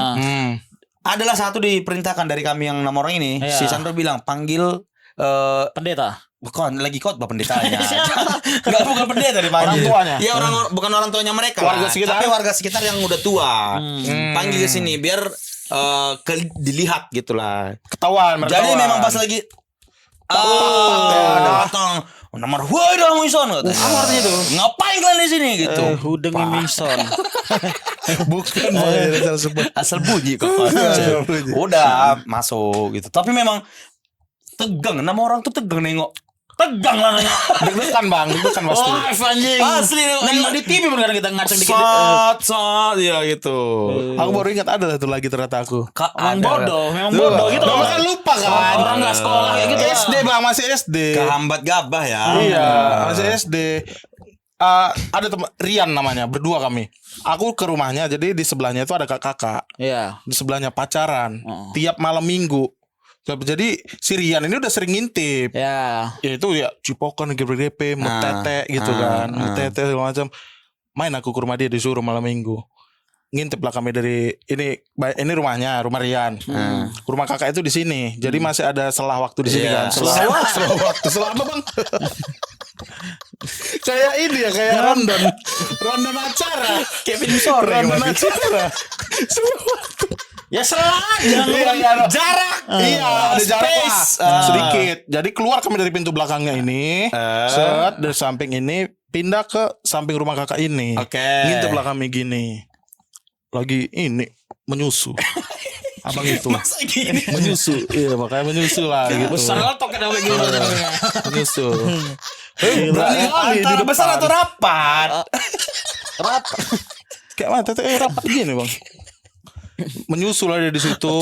Adalah satu diperintahkan dari kami yang 6 orang ini. Iya. Si Sandro bilang panggil Pendeta. bukan lagi khotbah pendetanya. Enggak, bukan pendeta Orang dipanggil. tuanya. Iya, bukan orang tuanya mereka. Warga lah. sekitar. Tapi warga sekitar yang udah tua. Panggil ke sini biar dilihat gitulah. Ketahuan. Jadi memang pas lagi datang nomor wadah Mison katanya. Apa artinya itu? Ngapain kalian di sini gitu? Hudeng Mison. Bukan Asal bunyi kok. Udah masuk gitu. Tapi memang tegang. 6 orang tuh tegang nengok. Tegang lah nanya. deg-degan, Bang. Deg-degan pasti. Anjing. Asli Nengok di TV bener kita ngaceng dikit. Sat ya gitu. Aku baru ingat ada tuh lagi ternyata aku. Memang bodoh gitu. Kamu kan lupa kan. Orang gak sekolah kayak gitu. SD, Bang, masih SD. Kehambat gabah ya. Iya, masih SD. Ada teman Rian namanya, berdua kami. Aku ke rumahnya, jadi di sebelahnya itu ada kakak. Iya. Di sebelahnya pacaran. Tiap malam minggu. Jadi si Rian ini udah sering ngintip. Ya. Ya itu ya cipokan, GP, metete gitu kan. Metete segala macam. Main aku ke rumah dia disuruh malam minggu. Ngintip lah kami dari ini rumahnya, rumah Rian. Rumah kakak itu di sini. Jadi masih ada selah waktu di sini kan. Selah waktu. Selah apa, Bang? Kayak ini ya, kayak rondon acara. Kevin sore. Rondon acara. Ya selang aja. Jarak. Iya, ada jarak lah. Sedikit. Jadi keluar kami dari pintu belakangnya ini. Set dari samping ini pindah ke samping rumah kakak ini. Oke. Ngintip lah kami gini. Lagi ini menyusu. Abang itu Masa gini? menyusu. Iya, makanya menyusu lah gitu. Besar lah toket apa gitu. Menyusu. Berani kali di Antara depan. besar atau rapat? Rapat. Kayak mana tete rapat gini, Bang. Menyusul aja di situ.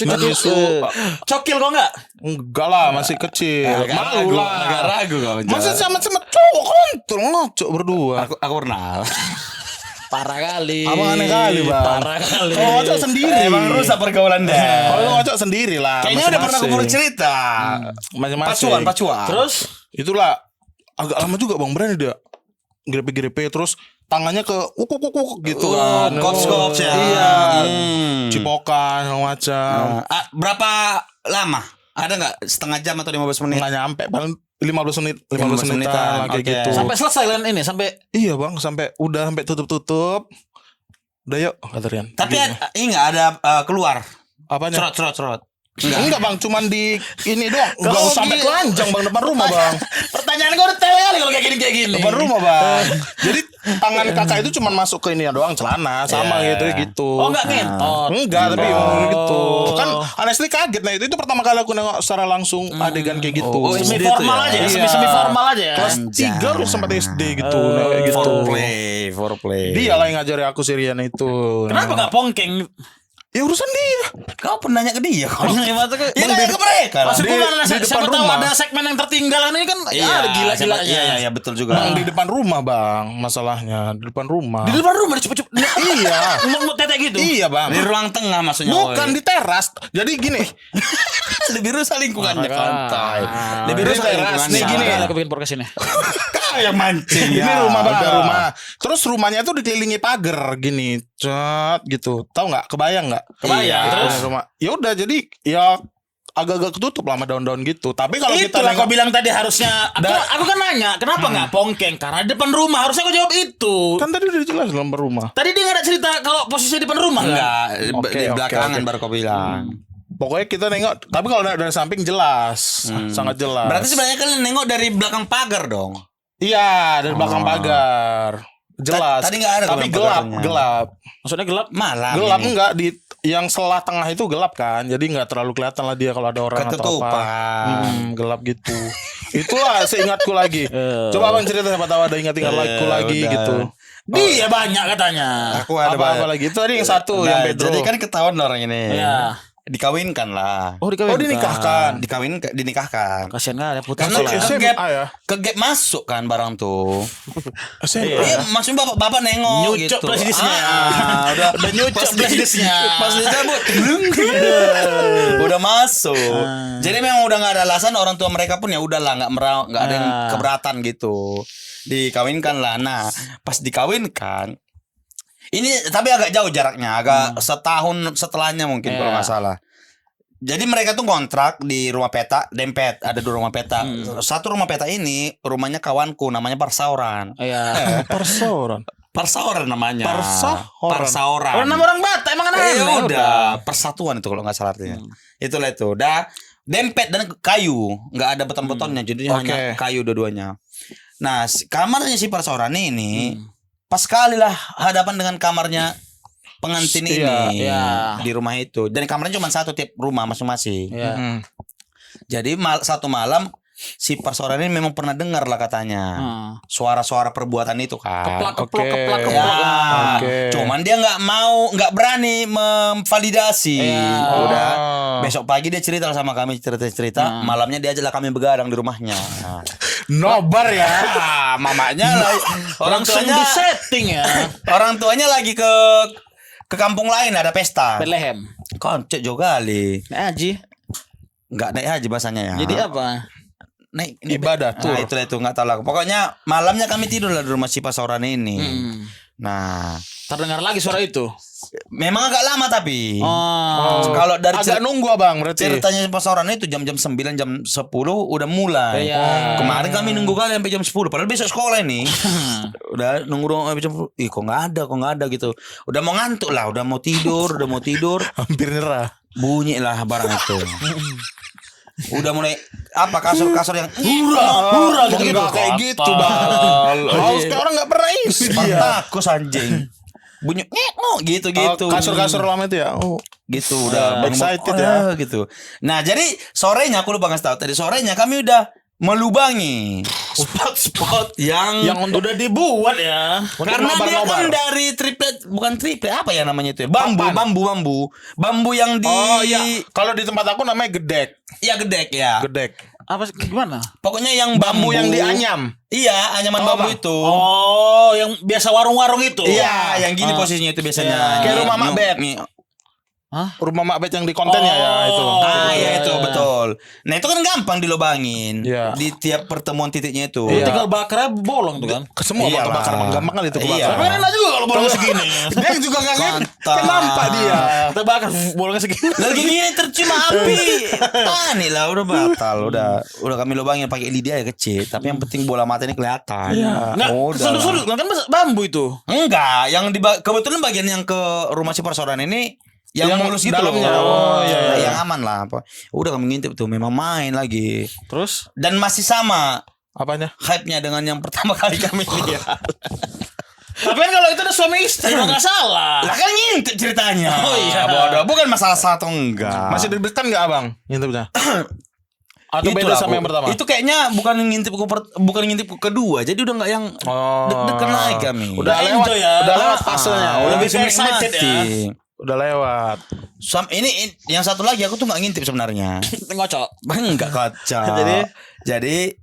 Menyusul. Cokil kok enggak? Enggak lah, masih kecil. Malu lah. Agak ragu kau. Masa sama-sama cowok kontol ngocok berdua. Aku pernah. Parah kali. Abang aneh kali, Bang. Parah kali. Kalau ngocok sendiri. Emang rusak pergaulan deh. Kalau ngocok sendiri lah. Kayaknya udah pernah aku cerita. Masing-masing. Pacuan. Terus Itulah agak lama juga, Bang, berani dia. Grepe-grepe terus tangannya ke ukuk gitu kan. Coach ya. Iya. Cipokan segala macam. Berapa lama? Ada nggak setengah jam atau 15 menit? Nggak nyampe, paling 15 menit, 15 menitan, menitan kayak oke. gitu. sampai selesai kan ini sampai Iya, Bang, sampai udah sampai tutup-tutup. Udah yuk kata Rian. Tapi ini nggak ada keluar. Apanya? Cerot. Enggak bang, cuman di ini doang. Enggak usah sampai telanjang bang, depan rumah bang. Pertanyaan gue udah tele kali kalau kayak gini. Depan rumah bang. Jadi tangan kakak itu cuman masuk ke ini doang, celana sama gitu. Oh enggak ngentot. Enggak, tapi gitu. Kan honestly kaget. Nah itu pertama kali aku nengok secara langsung adegan kayak gitu. Semi formal aja ya, semi formal aja ya. Kelas 3 lu sempat SD gitu, kayak gitu. Foreplay. Dia lah yang ngajari aku si Rian itu. Kenapa enggak pongkeng? Ya urusan dia. Kau pernah nanya ke dia? Ya nanya ke mereka lah. Maksud gue mana di depan siapa tahu rumah. ada segmen yang tertinggal ini kan ada gila-gilanya. Iya betul juga. Bang di depan rumah bang, masalahnya di depan rumah. Di depan rumah cepet-cepet. Iya. Mau tetek gitu. Iya bang. Di ruang tengah maksudnya. Bukan di teras. Jadi gini. Lebih rusak lingkungannya santai. Lebih rusak lingkungannya. Nih gini. Aku bikin podcast ini. Kau yang mancing. Ini rumah bang, rumah. Terus rumahnya tuh dikelilingi pagar gini, cet gitu. Tahu nggak? Kebayang nggak? Kebayang. Terus rumah. Ya udah jadi ya agak-agak ketutup lah sama daun-daun gitu. Tapi kalau kita itulah kau bilang tadi harusnya. Aku kan nanya kenapa nggak pongkeng? Karena di depan rumah harusnya kau jawab itu. kan tadi udah jelas dalam rumah. Tadi dia nggak ada cerita kalau posisinya di depan rumah kan? Enggak, Oke, di belakangan oke. baru kau bilang. Pokoknya kita nengok. Tapi kalau dari samping jelas, sangat jelas. Berarti sebenarnya kalian nengok dari belakang pagar dong. Iya dari belakang pagar. Jelas. Tadi nggak ada tapi belakang gelap, pagarnya. gelap. Maksudnya gelap? Malam. Gelap ini. enggak di yang selah tengah itu gelap kan. Jadi enggak terlalu kelihatan lah dia kalau ada orang atau apa. Ketutupan. Gelap gitu. Itulah seingatku lagi. Coba abang cerita siapa tahu ada ingat-ingat lagi udah. gitu. Dia banyak katanya. Aku ada Apa lagi itu tadi yang satu yang Pedro. Jadi kan ketahuan orang ini. Iya. Dikawinkan lah. Oh dinikahkan. Dinikahkan. Kasian nggak ada putus. Karena Masuk ke SMA gap, ya? ke gap masuk kan barang tuh. SMA. Iya, maksudnya bapak nengok Nyucuk gitu. flashdisknya. Udah nyucuk flashdisknya. Pas dicabut, udah masuk. Jadi memang udah nggak ada alasan orang tua mereka pun ya udahlah nggak ada yang keberatan gitu. Dikawinkan lah. Nah, pas dikawinkan ini tapi agak jauh jaraknya, agak setahun setelahnya mungkin kalau nggak salah. Jadi mereka tuh kontrak di rumah peta, dempet, ada 2 rumah peta. Satu rumah peta ini rumahnya kawanku namanya Parsauran. Iya. Parsauran namanya. Parsauran. Oh, nama orang Batak emang ada. Ya udah, persatuan itu kalau nggak salah artinya. Itulah itu. Dah dempet dan kayu, nggak ada beton-betonnya, jadi hanya kayu dua-duanya. Nah, kamarnya si Parsauran ini pas sekali lah hadapan dengan kamarnya pengantin ini di rumah itu. Dan kamarnya cuma satu tiap rumah masing-masing. Jadi satu malam si Parsauran ini memang pernah dengar lah katanya suara-suara perbuatan itu kan. Keplak. Cuman dia nggak berani memvalidasi. Udah besok pagi dia cerita sama kami cerita. Malamnya dia ajaklah kami begadang di rumahnya. Nobar ya. Mamanya lah orang tuanya di setting ya. Orang tuanya lagi ke kampung lain ada pesta. Bethlehem. Koncet juga kali. Haji. Enggak naik haji bahasanya ya. Jadi apa? Naik Ibadah tuh. Nah, itu enggak tahu lah. Pokoknya malamnya kami tidur lah di rumah si Parsauran ini. Nah, Terdengar lagi suara itu. memang agak lama tapi. Oh. Kalau dari Agak nunggu abang berarti. ceritanya Parsauran itu jam-jam 9 jam 10 udah mulai. Iya. Kemarin kami nunggu kali sampai jam 10 padahal besok sekolah ini. Udah nunggu dong sampai jam 10. Ih, kok enggak ada gitu. Udah mau ngantuk lah, udah mau tidur. Hampir nyerah. Bunyi lah barang itu. Udah mulai apa kasur-kasur yang Hura gitu. kayak gitu bang. Harusnya orang nggak pernah isi dia. Takus anjing. Bunyi gitu. Kasur-kasur lama itu ya. Oh. Gitu udah excited ya. Gitu. Nah, jadi sorenya aku lupa ngasih tahu. Tadi sorenya kami udah melubangi spot-spot yang udah dibuat ya. karena dia kan dari bukan triplek apa ya namanya itu ya? Bambu yang di Kalau di tempat aku namanya gedek. ya gedek ya. Gedek. Apa gimana? Pokoknya yang Bambu yang dianyam. Iya, anyaman bambu itu. Oh, yang biasa warung-warung itu. Iya, yang gini posisinya itu biasanya. Kayak rumah Mak Bet. Rumah Mak Bet yang di kontennya ya itu. Iya itu betul. Nah itu kan gampang dilobangin. Iya. Di tiap pertemuan titiknya itu. Iya. Tinggal bakarnya bolong tuh kan. Semua Iyalah. bakar gampang kan itu kebakar. Iya. Tapi kan enak juga kalau bolong segini. Dia juga nggak ngerti. Kontol. Kan nampak dia. Tapi udah bakar bolongnya segini. Lagi gini tercium api. Panik lah udah batal. Udah kami lubangin pakai lidi aja kecil. Tapi yang penting bola mata ini kelihatan. Enggak, sudut-sudut kan bambu itu. Enggak, yang kebetulan bagian yang ke rumah si persoalan ini yang mulus gitu loh. dalamnya. Oh, iya. Yang aman lah. Udah kami ngintip tuh memang main lagi. Terus Dan masih sama Apanya? hype-nya dengan yang pertama kali kami lihat. tapi kan kalau itu ada suami istri enggak salah. Lah kan ngintip ceritanya. Oh iya. Bodoh. Bukan masalah satu enggak. Masih deg-degan enggak Abang ngintipnya? Atau beda Itulah sama yang pertama? Itu kayaknya bukan ngintip ke kedua. Jadi udah enggak yang deg-degan lagi kami. Udah lewat enjoy ya. Udah lewat fasenya. Udah lebih bisa excited menikmati. ya. Udah lewat. Ini yang satu lagi aku tuh enggak ngintip sebenarnya. Ngocok. Enggak kocak. Jadi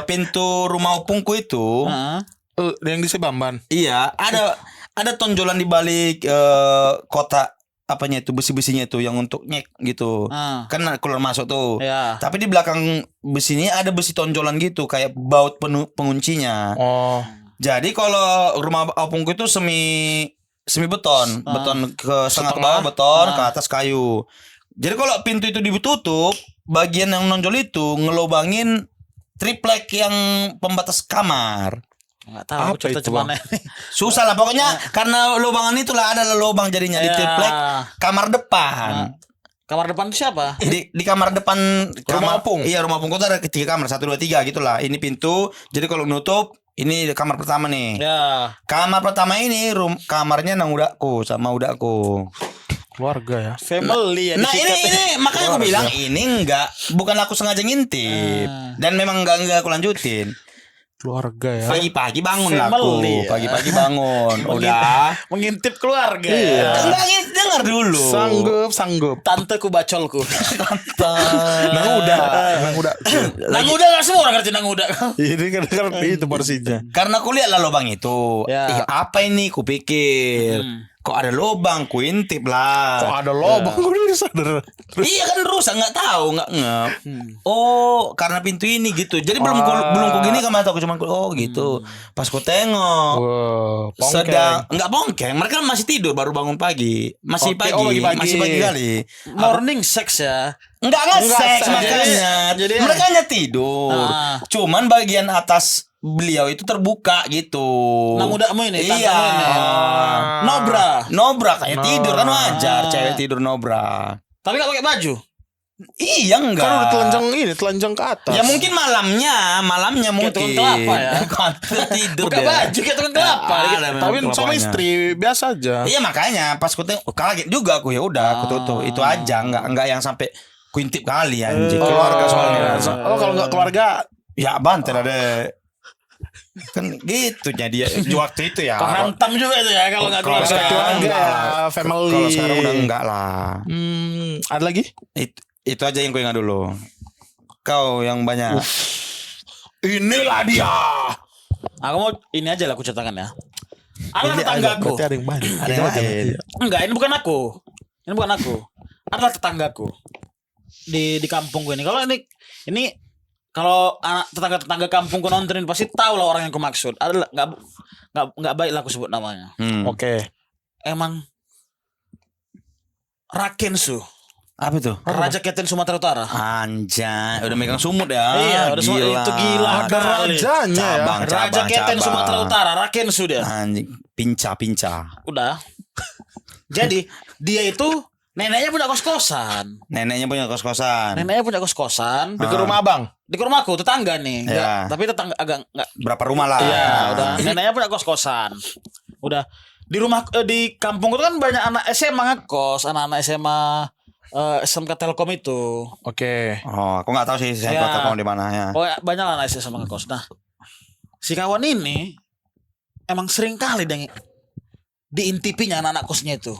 pintu rumah opungku itu Yang di Sebamban. iya ada tonjolan di balik kotak apanya itu besi-besinya itu yang untuk nyek gitu. Kan keluar masuk tuh. Ya. Tapi di belakang besinya ada besi tonjolan gitu kayak baut penguncinya. Oh. Jadi kalau rumah opungku itu semi beton, beton ke setengah ke bawah beton, ke atas kayu. Jadi kalau pintu itu ditutup, bagian yang nonjol itu ngelobangin triplek yang pembatas kamar. Enggak tahu aku Apa cerita itu, gimana. Susah lah pokoknya karena lubangan itulah ada lubang jadinya di triplek kamar depan. Kamar depan itu siapa? Di kamar depan Rumah opung. Iya, rumah opung itu ada 3 kamar, 1 2 3 gitulah. Ini pintu. Jadi kalau nutup ini kamar pertama nih. Ya. Kamar pertama ini kamarnya nang udakku sama udakku. Keluarga ya. Family ya. Nah ini makanya aku bilang ini bukan aku sengaja ngintip dan memang enggak aku lanjutin. Keluarga ya. Pagi-pagi bangun lah aku. Family ya. Pagi-pagi bangun. Udah. Mengintip keluarga. Iya. Enggak dengar dulu. Sanggup. Tanteku bacolku. Nang udah. Nang udah enggak semua orang ngerti nang udah. Ini kan itu porsinya. Karena aku lihat lah lubang itu. Ya. Apa ini? Kupikir. Kok ada lubang? Ku intip lah. Kok ada lobang gue udah sadar. Iya kan rusak nggak tahu nggak ngep. Oh karena pintu ini gitu. Jadi belum ku gini kan mata aku cuma gitu. Pas ku tengok. Wow, Sedang nggak bongkeng. Mereka masih tidur baru bangun pagi. Masih Oke, pagi. pagi-pagi. Masih pagi kali. Morning sex ya. Enggak nge-sex Enggak, makanya. jadi mereka hanya tidur. Cuman bagian atas beliau itu terbuka gitu. Nang udamu ini, Iya. tantamu ini. Nobra Kayak tidur kan wajar cewek tidur nobra. Tapi gak pakai baju. Iya enggak. Kan udah telanjang ke atas. Ya mungkin malamnya mungkin. tukang kelapa ya. Tidur Buka dia. baju kayak tukang kelapa. Ada memang Tapi sama kelapanya. istri biasa aja. Iya makanya pas ku tengok kaget juga aku ya udah aku tutup. Itu aja enggak yang sampai kuintip kali anjing. Keluarga soalnya. Oh kalau nggak keluarga Ya banter ada. Kan gitu jadi waktu itu ya. Kehantam juga itu ya kalau nggak Kalau keluarga. sekarang keluarga enggak. ya, family. Kalau sekarang udah enggak lah. Ada lagi? Itu aja yang ku ingat dulu. Kau yang banyak. Inilah dia. Aku mau ini aja lah aku ceritakan ya. Ada tetanggaku. Berarti ada yang banyak. Ada yang lain. Enggak, ini bukan aku. Ini bukan aku. Adalah tetanggaku. Di kampungku ini. Kalau ini kalau anak tetangga kampungku nontonin pasti tahu lah orang yang aku maksud. Adalah enggak baik lah aku sebut namanya. Oke. Emang Rakensu, Apa itu? Raja Keten Sumatera Utara. Anjay, udah megang sumut ya. Iya, udah semua itu gila. Ada rajanya ya. Cabang, Raja Keten Sumatera Utara, Rakensu dia. Anjing, pinca. Udah. Jadi dia itu neneknya punya kos-kosan. Neneknya punya kos-kosan. Neneknya punya kos-kosan Di ke rumah abang. di rumahku, tetangga nih. Ya. Nggak, tapi tetangga agak enggak. Berapa rumah lah? Iya, udah. Neneknya punya kos-kosan. Udah. Di rumah di kampung itu kan banyak anak SMA ngekos, anak-anak SMA SMK Telkom itu. Oke. Oh, aku nggak tahu sih saya Ya. Telkom di mana ya. Oh, banyak anak SMA ngekos. Nah, si kawan ini emang sering kali diintipinya anak-anak kosnya itu.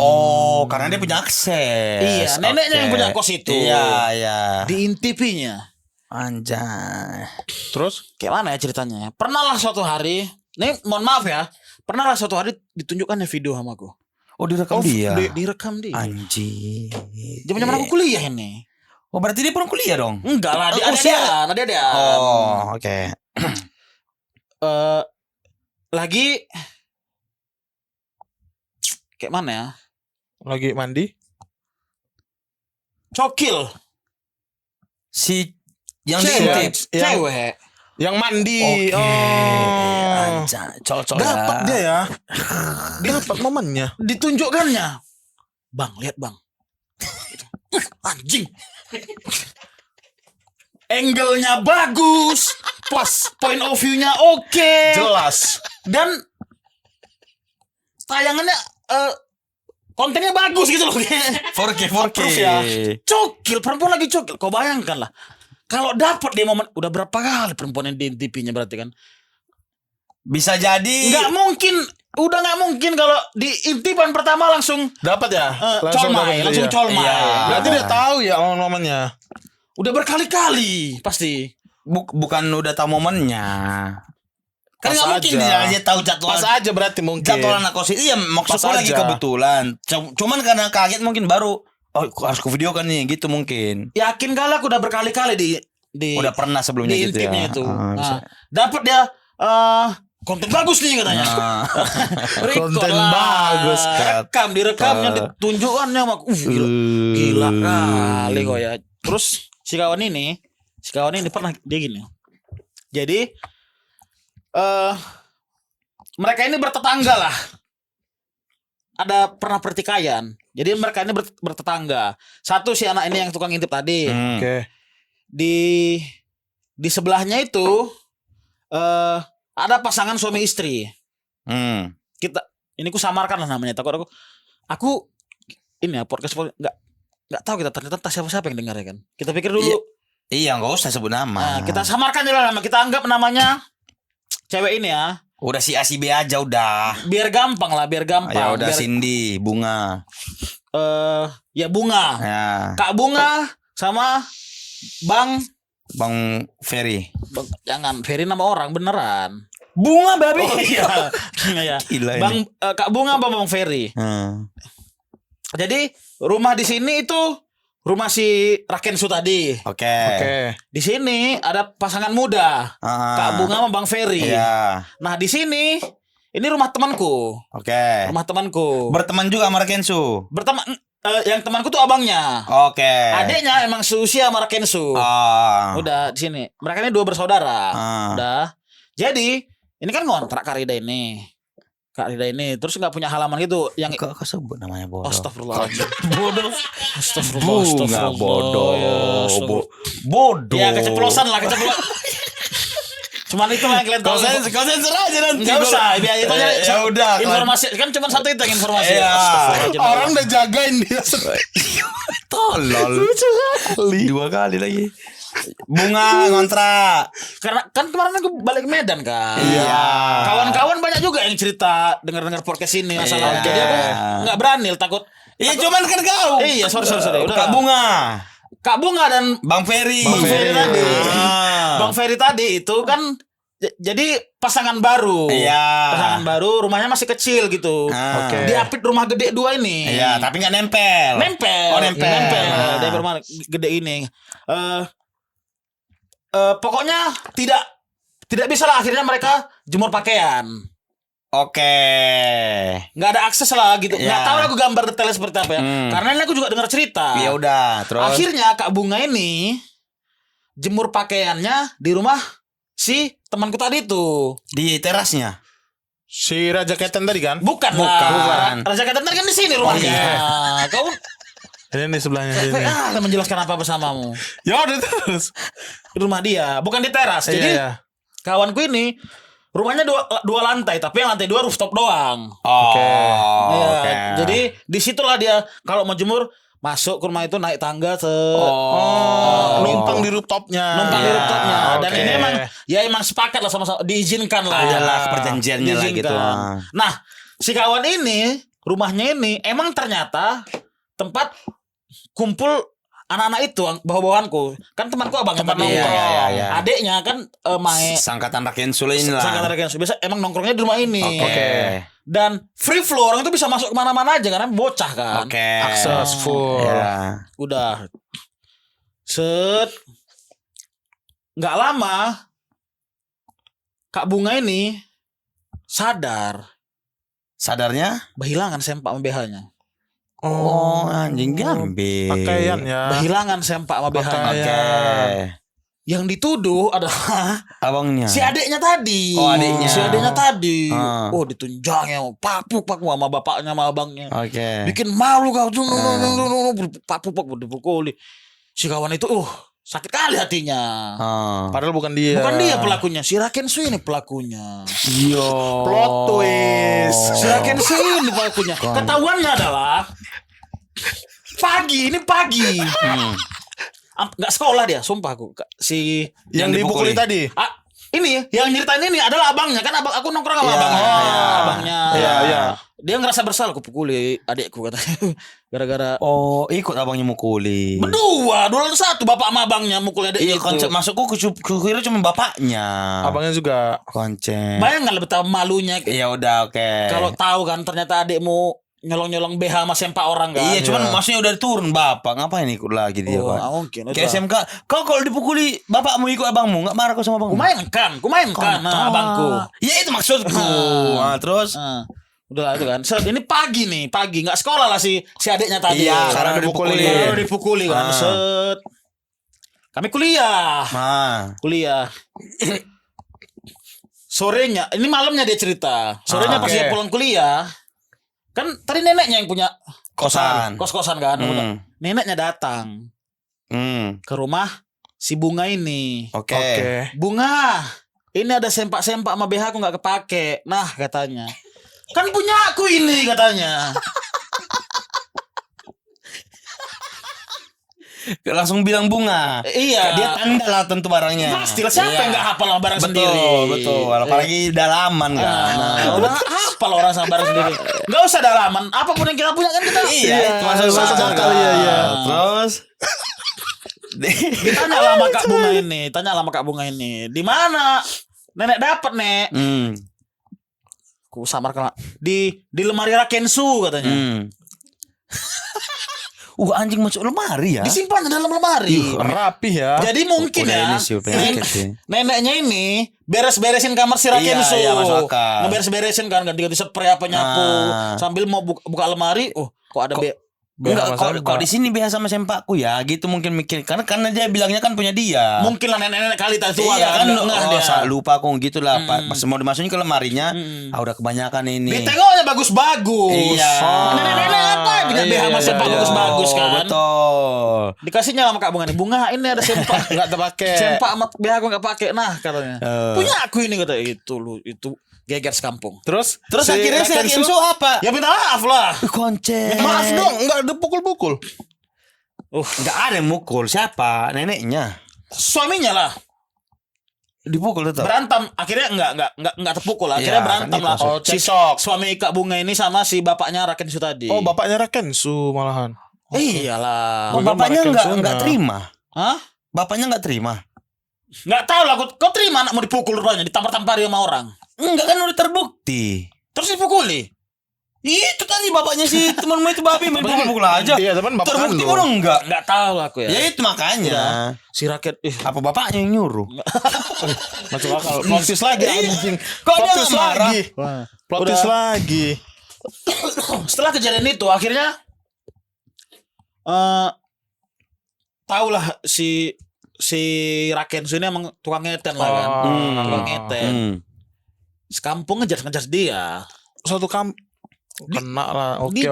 Oh, karena dia punya akses. Iya, neneknya Oke. yang punya kos itu. Iya. Diintipinya. Anjay. Terus? Kayak mana ya ceritanya? Pernah lah suatu hari, nih mohon maaf ya, pernah lah suatu hari ditunjukkannya video sama aku. Oh, direkam dia. Direkam dia. Anjing. Zaman aku kuliah ini. Oh, berarti dia pernah kuliah dong? Enggak lah, Oh, ada usia. dia. Oh, oke. Lagi kayak mana ya? Lagi mandi. Cokil. Si yang Cewek. diintip. Cewek. Yang mandi. Oke. Oh. Anjay, cocok Dapat ya. dia ya. Dapat momennya. Ditunjukkannya. Bang, lihat bang. Anjing. Angle-nya bagus. Plus point of view-nya oke. Jelas. Dan tayangannya kontennya bagus gitu loh. 4K. Terus ya, cokil, perempuan lagi cokil. Kau bayangkan lah. Kalau dapat di momen, udah berapa kali perempuan yang diintipinya berarti kan? Bisa jadi. Nggak mungkin kalau di intipan pertama langsung Dapat ya? colmai, dapat langsung ya? colmai. Iya. Berarti dia tahu ya momennya. Udah berkali-kali pasti. Bukan udah tahu momennya. Kan Pas nggak mungkin aja. dia tahu jadwal. Pas aja berarti mungkin. Jadwal anak kos iya maksudku Pas lagi aja. kebetulan. Cuman karena kaget mungkin baru harus ke video kan nih gitu mungkin. Yakin kali aku udah berkali-kali di Udah pernah sebelumnya di gitu ya. intipnya itu. Bisa. Nah, dapat dia konten bagus nih katanya. Ah. Record Konten lah. bagus, Direkamnya, ditunjukkannya mak. Gila kali kok ya. Terus si kawan ini pernah dia gini. Jadi mereka ini bertetangga lah. Ada pernah pertikaian. Jadi mereka ini bertetangga. Satu si anak ini yang tukang intip tadi. Oke. Di sebelahnya itu ada pasangan suami istri. Ini ku samarkan lah namanya. Takut aku ini ya podcast nggak tahu kita ternyata siapa yang dengar ya kan. Kita pikir dulu. Iya nggak usah sebut nama. Nah, kita samarkan aja lah nama. Kita anggap namanya cewek ini ya. Udah si A si B aja udah. Biar gampang lah, biar gampang. Ya udah biar, Cindy, Bunga. ya Bunga. Ya. Kak Bunga sama Bang Ferry. jangan Ferry nama orang beneran. Bunga babi. Oh iya. Iya. Gila ini. Bang Kak Bunga sama Bang Ferry. Jadi rumah di sini itu rumah si Rakensu tadi. Oke. Di sini ada pasangan muda. Kak Bunga sama Bang Ferry. Iya. Nah, di sini ini rumah temanku. Oke. Rumah temanku. Berteman juga sama Rakensu. Berteman yang temanku tuh abangnya. Oke. Adiknya emang seusia sama Rakensu. Udah di sini. Mereka ini dua bersaudara. Udah. Jadi, ini kan ngontrak Kak Rida ini. Terus nggak punya halaman gitu yang Kok sebut namanya bodoh? Astagfirullahaladzim. Bodoh. Astagfirullah. Bodoh. Ya keceplosan. Cuman itu yang kalian tahu. Kau sensor aja nanti. Enggak usah, biar itu aja. Ya udah. Informasi kan cuma satu itu yang informasi. Iya. Orang udah jagain dia. Tolol. Lucu kali. 2 kali lagi. Bunga ngontrak. Karena kan kemarin aku balik ke Medan kan. Iya. Kawan-kawan banyak juga yang cerita dengar podcast ini masalah. Iya. Jadi aku nggak berani takut. Iya cuman kan kau. Iya, sorry. Udah. Kak Bunga dan Bang Ferry. tadi. Bang Ferry tadi itu kan jadi pasangan baru. Iya. Pasangan baru, rumahnya masih kecil gitu. Oke. Diapit rumah gede 2 ini. Iya, tapi nggak nempel. Nempel. Oh, nempel. Dari rumah gede ini. Pokoknya tidak bisa lah akhirnya mereka jemur pakaian. Oke. Nggak ada akses lah gitu. Ya. Nggak tahu aku gambar detailnya seperti apa ya. Karena ini aku juga dengar cerita. Ya udah, terus Akhirnya Kak Bunga ini jemur pakaiannya di rumah si temanku tadi itu. di terasnya. Si Raja Keten tadi kan? Bukan. Raja Keten tadi kan di sini rumahnya. Kau Ini sebelahnya sini. menjelaskan apa bersamamu? Ya udah terus. Di rumah dia, bukan di teras. Jadi Iya. kawanku ini rumahnya dua lantai, tapi yang lantai 2 rooftop doang. Oke. Iya, jadi disitulah dia kalau mau jemur masuk ke rumah itu naik tangga Numpang di rooftopnya. numpang di rooftopnya. Dan Oke. ini emang sepakat lah sama diizinkan lah. Adalah perjanjiannya lah gitu. Nah, si kawan ini rumahnya ini emang ternyata tempat kumpul anak-anak itu bawa-bawaanku. Kan temanku abangnya Tempat nongkrong. iya. Adiknya kan main Sangkatan Rakyat Sule ini lah. Sangkatan Rakyat. Biasa emang nongkrongnya di rumah ini. Oke. Dan free flow orang itu bisa masuk kemana-mana aja karena bocah kan. Oke. Akses full. Ya. Udah. Nggak lama Kak Bunga ini sadar Sadarnya? Bahilangan sempak sama BH-nya. Oh, anjing diambil. Pakaian ya. Bahilangan sempak sama BH-nya. Oke. Yang dituduh adalah Abangnya. si adiknya tadi. Oh, adiknya. Si adiknya tadi. Ah. Oh, ditunjangnya papuk sama bapaknya sama abangnya. Oke. Bikin malu kau. Papuk dipukuli. Si kawan itu sakit kali hatinya. Padahal bukan dia. Bukan dia pelakunya, si Rakensu ini pelakunya. Yo. Plot twist. Si Rakensu ini pelakunya. Ketahuannya adalah pagi. Nggak sekolah dia, sumpah aku. Si Yang dipukuli tadi. Ini yang nyeritain ini adalah abangnya, kan aku nongkrong sama abangnya. Abangnya. Iya. Dia ngerasa bersalah, aku pukuli adikku katanya. Gara-gara Ikut abangnya mukuli. berdua, satu bapak sama abangnya mukul adiknya. Iya, konsep masukku kukira cuma bapaknya. Abangnya juga. Konsep. Bayangkan betapa malunya. Ya udah, oke. Kalau tahu kan ternyata adikmu nyolong BH sama sempak orang kan. Iya, cuman maksudnya udah turun bapak, ngapain ikut lagi dia, Pak? Mungkin. Ke SMK, kau kalau dipukuli bapakmu ikut abangmu, enggak marah kau sama abangmu? Kumainkan abangku. Ya itu maksudku. Terus Udah itu kan. Ini pagi nggak sekolah lah si adiknya tadi. Iya, karena dipukuli kan. Kami kuliah. Kuliah. Sorenya, ini malamnya dia cerita. Sorenya pas dia pulang kuliah, kan tadi neneknya yang punya kos-kosan kan. Neneknya datang ke rumah si Bunga ini. Oke. Bunga, ini ada sempak-sempak sama BH aku nggak kepake. Nah katanya, kan punya aku ini katanya. Langsung bilang Bunga. Iya. Dia tanda lah tentu barangnya. Pastilah siapa yang nggak hafal sama barang sendiri. Betul. Apalagi dalaman kan. Udah hafal orang sama barang sendiri. Nggak usah dalaman. Apapun yang kita punya kan kita. Iya. Itu masuk akal. Iya. Terus Ditanya lah sama Kak Bunga ini. Di mana nenek dapat, Nek? Ku samar kena di lemari Rakensu katanya. Anjing masuk lemari ya. Disimpan dalam lemari. Rapih ya. Jadi mungkin neneknya ini beres-beresin kamar si Rakensu. Iya, masuk akal. Ngeberes-beresin kan, ganti-ganti spray apa nyapu. Sambil mau buka lemari, kok ada Enggak, kok di sini biasa sama sempakku ya, gitu mungkin mikir karena dia bilangnya kan punya dia. Mungkin lah nenek-nenek kali tak tua iya, kan. Dia lupa aku gitu lah. Pas mau dimasukin ke lemarinya, udah kebanyakan ini. Ditengoknya bagus-bagus. Iya. Nenek-nenek apa punya BH sama sempak bagus-bagus kan. Betul. Dikasihnya sama Kak Bunga nih, Bunga ini ada sempak Enggak terpakai. Sempak sama BH aku enggak pakai. Nah katanya. Punya aku ini kata itu geger sekampung. Terus akhirnya si Rakensu apa? Ya minta maaf lah. Minta Konce. maaf dong, enggak ada pukul-pukul. Enggak ada yang mukul. Siapa? Neneknya. Suaminya lah. Dipukul tetap. Berantem. Akhirnya enggak terpukul. Akhirnya berantem lah. Cekcok. Suami Kak Bunga ini sama si bapaknya Rakensu tadi. Oh, bapaknya Rakensu malahan. Iyalah. Bapaknya enggak terima. Hah? Bapaknya enggak terima. Enggak tahu lah. Kau terima anak mau dipukul rupanya, ditampar-tampari sama orang. Enggak, kan udah terbukti. Terus dipukuli. Itu tadi bapaknya si temanmu itu babi main pukul aja. Iya, teman bapak terbukti kandung. orang enggak. Enggak tahu lah aku ya. Ya itu makanya. Si rakyat Apa bapaknya yang nyuruh? Masuk akal. Plot twist lagi anjing. Kok dia enggak marah? Plot twist lagi. Setelah kejadian itu akhirnya tahulah si Rakensu ini emang tukang ngeten lah kan. Tukang ngeten. Sekampung ngejar dia. Suatu kena lah. Oke.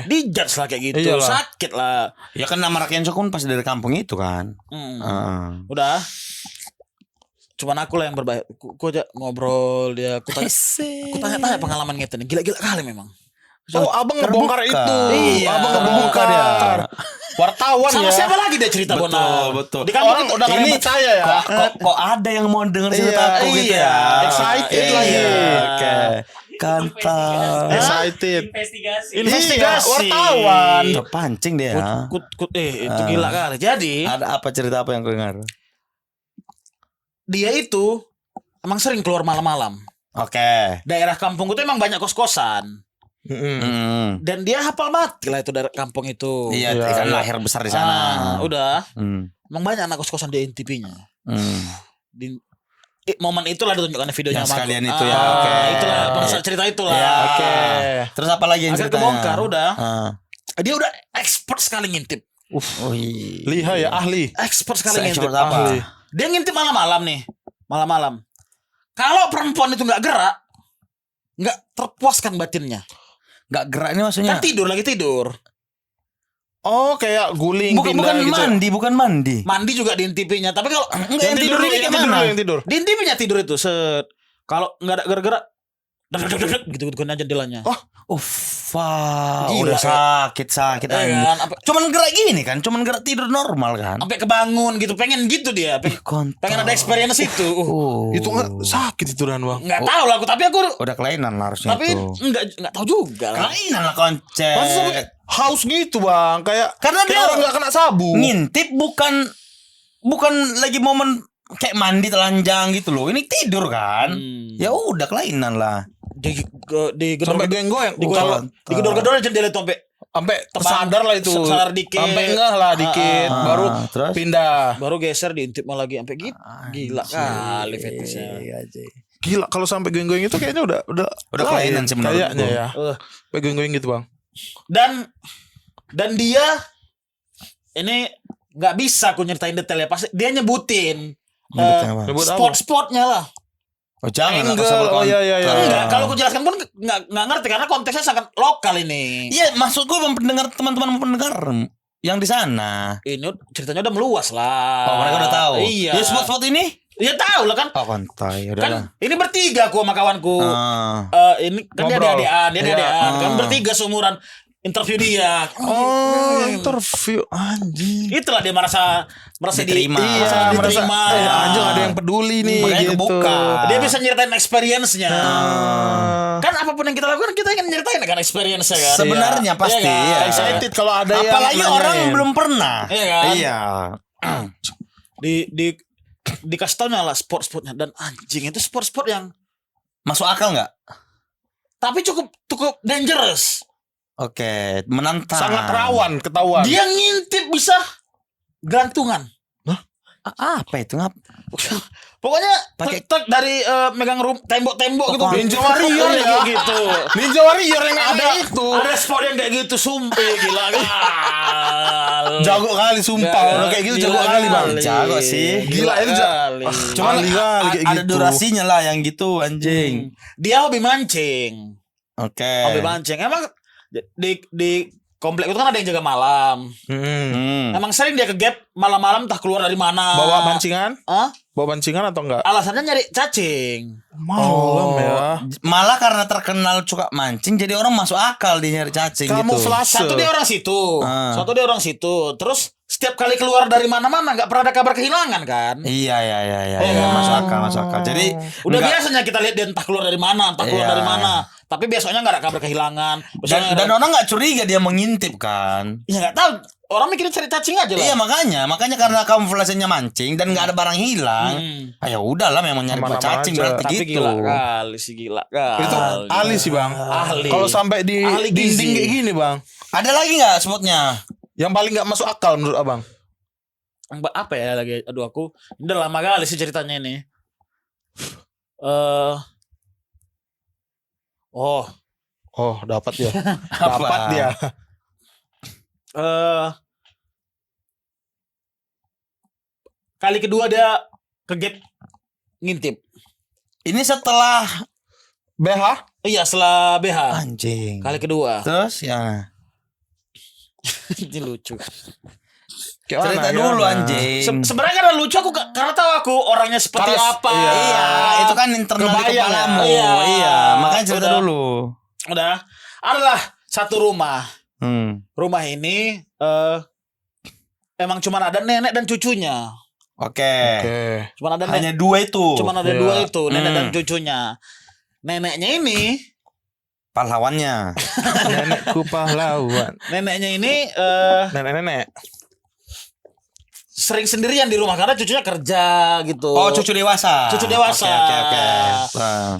Dijudge lah kayak gitu. Iyalah. Sakit lah. Ya kan nama Rakensu kan pasti dari kampung itu kan. Udah. Cuman aku lah yang berbahaya. Ku aja ngobrol dia. Ku tanya pengalaman ngeten. Gila-gila kali memang. Oh, abang ngebongkar itu. Iya. Abang ngebongkar ya. Wartawan Sama ya. siapa lagi dia cerita Bona? Betul. Di kampung Orang itu- udah gak ini percaya ya. Kok ada yang mau denger cerita aku gitu ya. Excited Iya, lagi. Oke. Kantap. Excited. Investigasi. Wartawan. Terpancing dia. Itu gila kali. Jadi Ada apa cerita apa yang kau dengar? dia itu emang sering keluar malam-malam. Oke. Daerah kampung itu emang banyak kos-kosan. Dan dia hafal mati lah itu dari kampung itu. Iya, kan lahir besar di sana. Udah. Emang banyak anak kos-kosan di NTP-nya. momen itulah ditunjukkan videonya Yang sama sekalian aku. itu ya, oke. Itulah bangsa cerita itulah. Ya. Oke. Terus apa lagi yang Akhirnya ceritanya? kebongkar udah. Ah. Dia udah expert sekali ngintip. Lihai ya, ahli. Expert sekali ngintip. Se-expert apa? Ahli. Dia ngintip malam-malam nih. Malam-malam. Kalau perempuan itu nggak gerak, nggak terpuaskan batinnya. Nggak gerak ini maksudnya? Kan tidur lagi tidur. Oh, kayak guling Bukan pindah gitu. bukan mandi. Mandi juga diintipinya. Tapi kalau Enggak, yang tidur ini yang kayak tidur, mana? yang tidur. diintipinya tidur itu set. Kalau nggak ada gerak-gerak, gitu aja jalannya. Fuck, Gila, udah sakit Ya anjing. kan? Cuman gerak gini kan, cuman gerak tidur normal kan. Sampai kebangun gitu, pengen gitu dia. Pengen ada experience itu. Itu nggak sakit itu Dan, Bang. Nggak tahu lah aku, tapi aku Udah kelainan lah harusnya tapi itu. nggak tahu juga lah. Kelainan lah konsep. Masa sampai haus gitu, Bang. Kayak Karena kayak dia orang nggak kena sabu. ngintip bukan lagi momen kayak mandi telanjang gitu loh. Ini tidur kan. Ya udah kelainan lah. Di Sampai goyang-goyang. gedor-gedor jendela itu sampai Sampai sadar lah itu. sadar dikit. Sampai enggak lah dikit. Baru terus? pindah. baru geser diintip lagi sampai gitu. Gila kali fetishnya. Gila, kalau sampai goyang-goyang itu kayaknya udah Udah kelainan sih menurutku. kayaknya ya. Sampai goyang-goyang gitu, Bang. Dan dia ini nggak bisa aku nyeritain detailnya, pasti dia nyebutin Nyebut apa? spot-spotnya lah. Oh jangan Angle. aku sebut Oh, iya, iya, iya. Enggak, kalau aku jelaskan pun nggak ngerti karena konteksnya sangat lokal ini. Iya, maksudku pendengar teman-teman pendengar yang di sana. Ini ceritanya udah meluas lah. Oh, mereka udah tahu. Iya. Ya spot-spot ini? Ya tahu lah kan. Oh, kontai, udah Kan lah. ini bertiga aku sama kawanku. Ini kan dia Ngobrol. dia Iya. kan bertiga seumuran interview dia. Oh, interview anjing. Itulah dia merasa Diterima. merasa diterima. Anjing ada yang peduli nih Makanya gitu. kebuka. Dia bisa nyeritain experience-nya. Ah. Kan apapun yang kita lakukan kita ingin nyeritain kan experience-nya kan. Sebenarnya pasti. Iya kan? ya. Excited kalau ada yang Apalagi nanyain. orang belum pernah. Iya kan? Iya. Dikasih taunya lah sport-sportnya dan anjing itu sport-sport yang Masuk akal nggak? tapi cukup dangerous. Oke, menantang. sangat rawan ketahuan. Dia ngintip bisa gelantungan. Apa itu? Pokoknya Pakai- tek dari megang tembok-tembok gitu. Ninja Warrior ya. Kayak gitu. Ninja Warrior yang Ada itu. Ada sport yang kayak gitu sumpah gila. Jago kali sumpah. Udah kayak gitu jago kali, Bang. Jago sih. Gila, itu kali. Cuman Ahli kali kayak ada gitu. durasinya lah yang gitu anjing. Dia hobi mancing. Oke. Hobi mancing. Emang di komplek itu kan ada yang jaga malam. Emang sering dia ke gap malam-malam entah keluar dari mana. Bawa pancingan? Hah? Bawa pancingan atau enggak? Alasannya nyari cacing. Malam ya. Malah karena terkenal suka mancing jadi orang masuk akal dia nyari cacing gitu. Kamuflase. Satu dia orang situ. Terus setiap kali keluar dari mana-mana nggak pernah ada kabar kehilangan kan? Iya. Iya. Masuk akal. Jadi Udah enggak- biasanya kita lihat dia entah keluar dari mana, Iya. dari mana. Tapi besoknya nggak ada kabar kehilangan. dan orang nggak curiga dia mengintip kan. ya nggak tahu. Orang mikirnya cari cacing aja lah. Iya makanya karena kamuflasenya mancing dan nggak ada barang hilang. Ya udahlah memang nyari Aman-aman cacing aja. berarti Tapi gitu. gila kali sih gila kali. Itu ahli sih, Bang. Ahli. Kalau sampai di Ahli dinding gizi. kayak gini, Bang. Ada lagi nggak spotnya? Yang paling nggak masuk akal menurut Abang. Apa ya lagi? Aduh aku udah lama kali sih ceritanya ini. Oh, dapat ya. Dapat dia. Kali kedua dia ke gap ngintip. Ini setelah BH? Iya setelah BH. anjing. Kali kedua. Terus ya Ini lucu. cerita dulu anjing. Sebenarnya karena lucu aku karena tahu aku orangnya seperti Karena- apa. Iya, itu kan internal di Kebayang kepalamu. ya. Iya, makanya cerita Udah. dulu. Udah. Adalah satu rumah. Rumah ini emang cuma ada nenek dan cucunya. Oke. Cuma ada Hanya dua itu. Cuma ada Iya. dua itu, nenek dan cucunya. Neneknya ini, pahlawannya. Nenekku pahlawan. neneknya ini Nenek-nenek. sering sendirian di rumah karena cucunya kerja gitu. Oh, cucu dewasa. Cucu dewasa. Oke. Nah.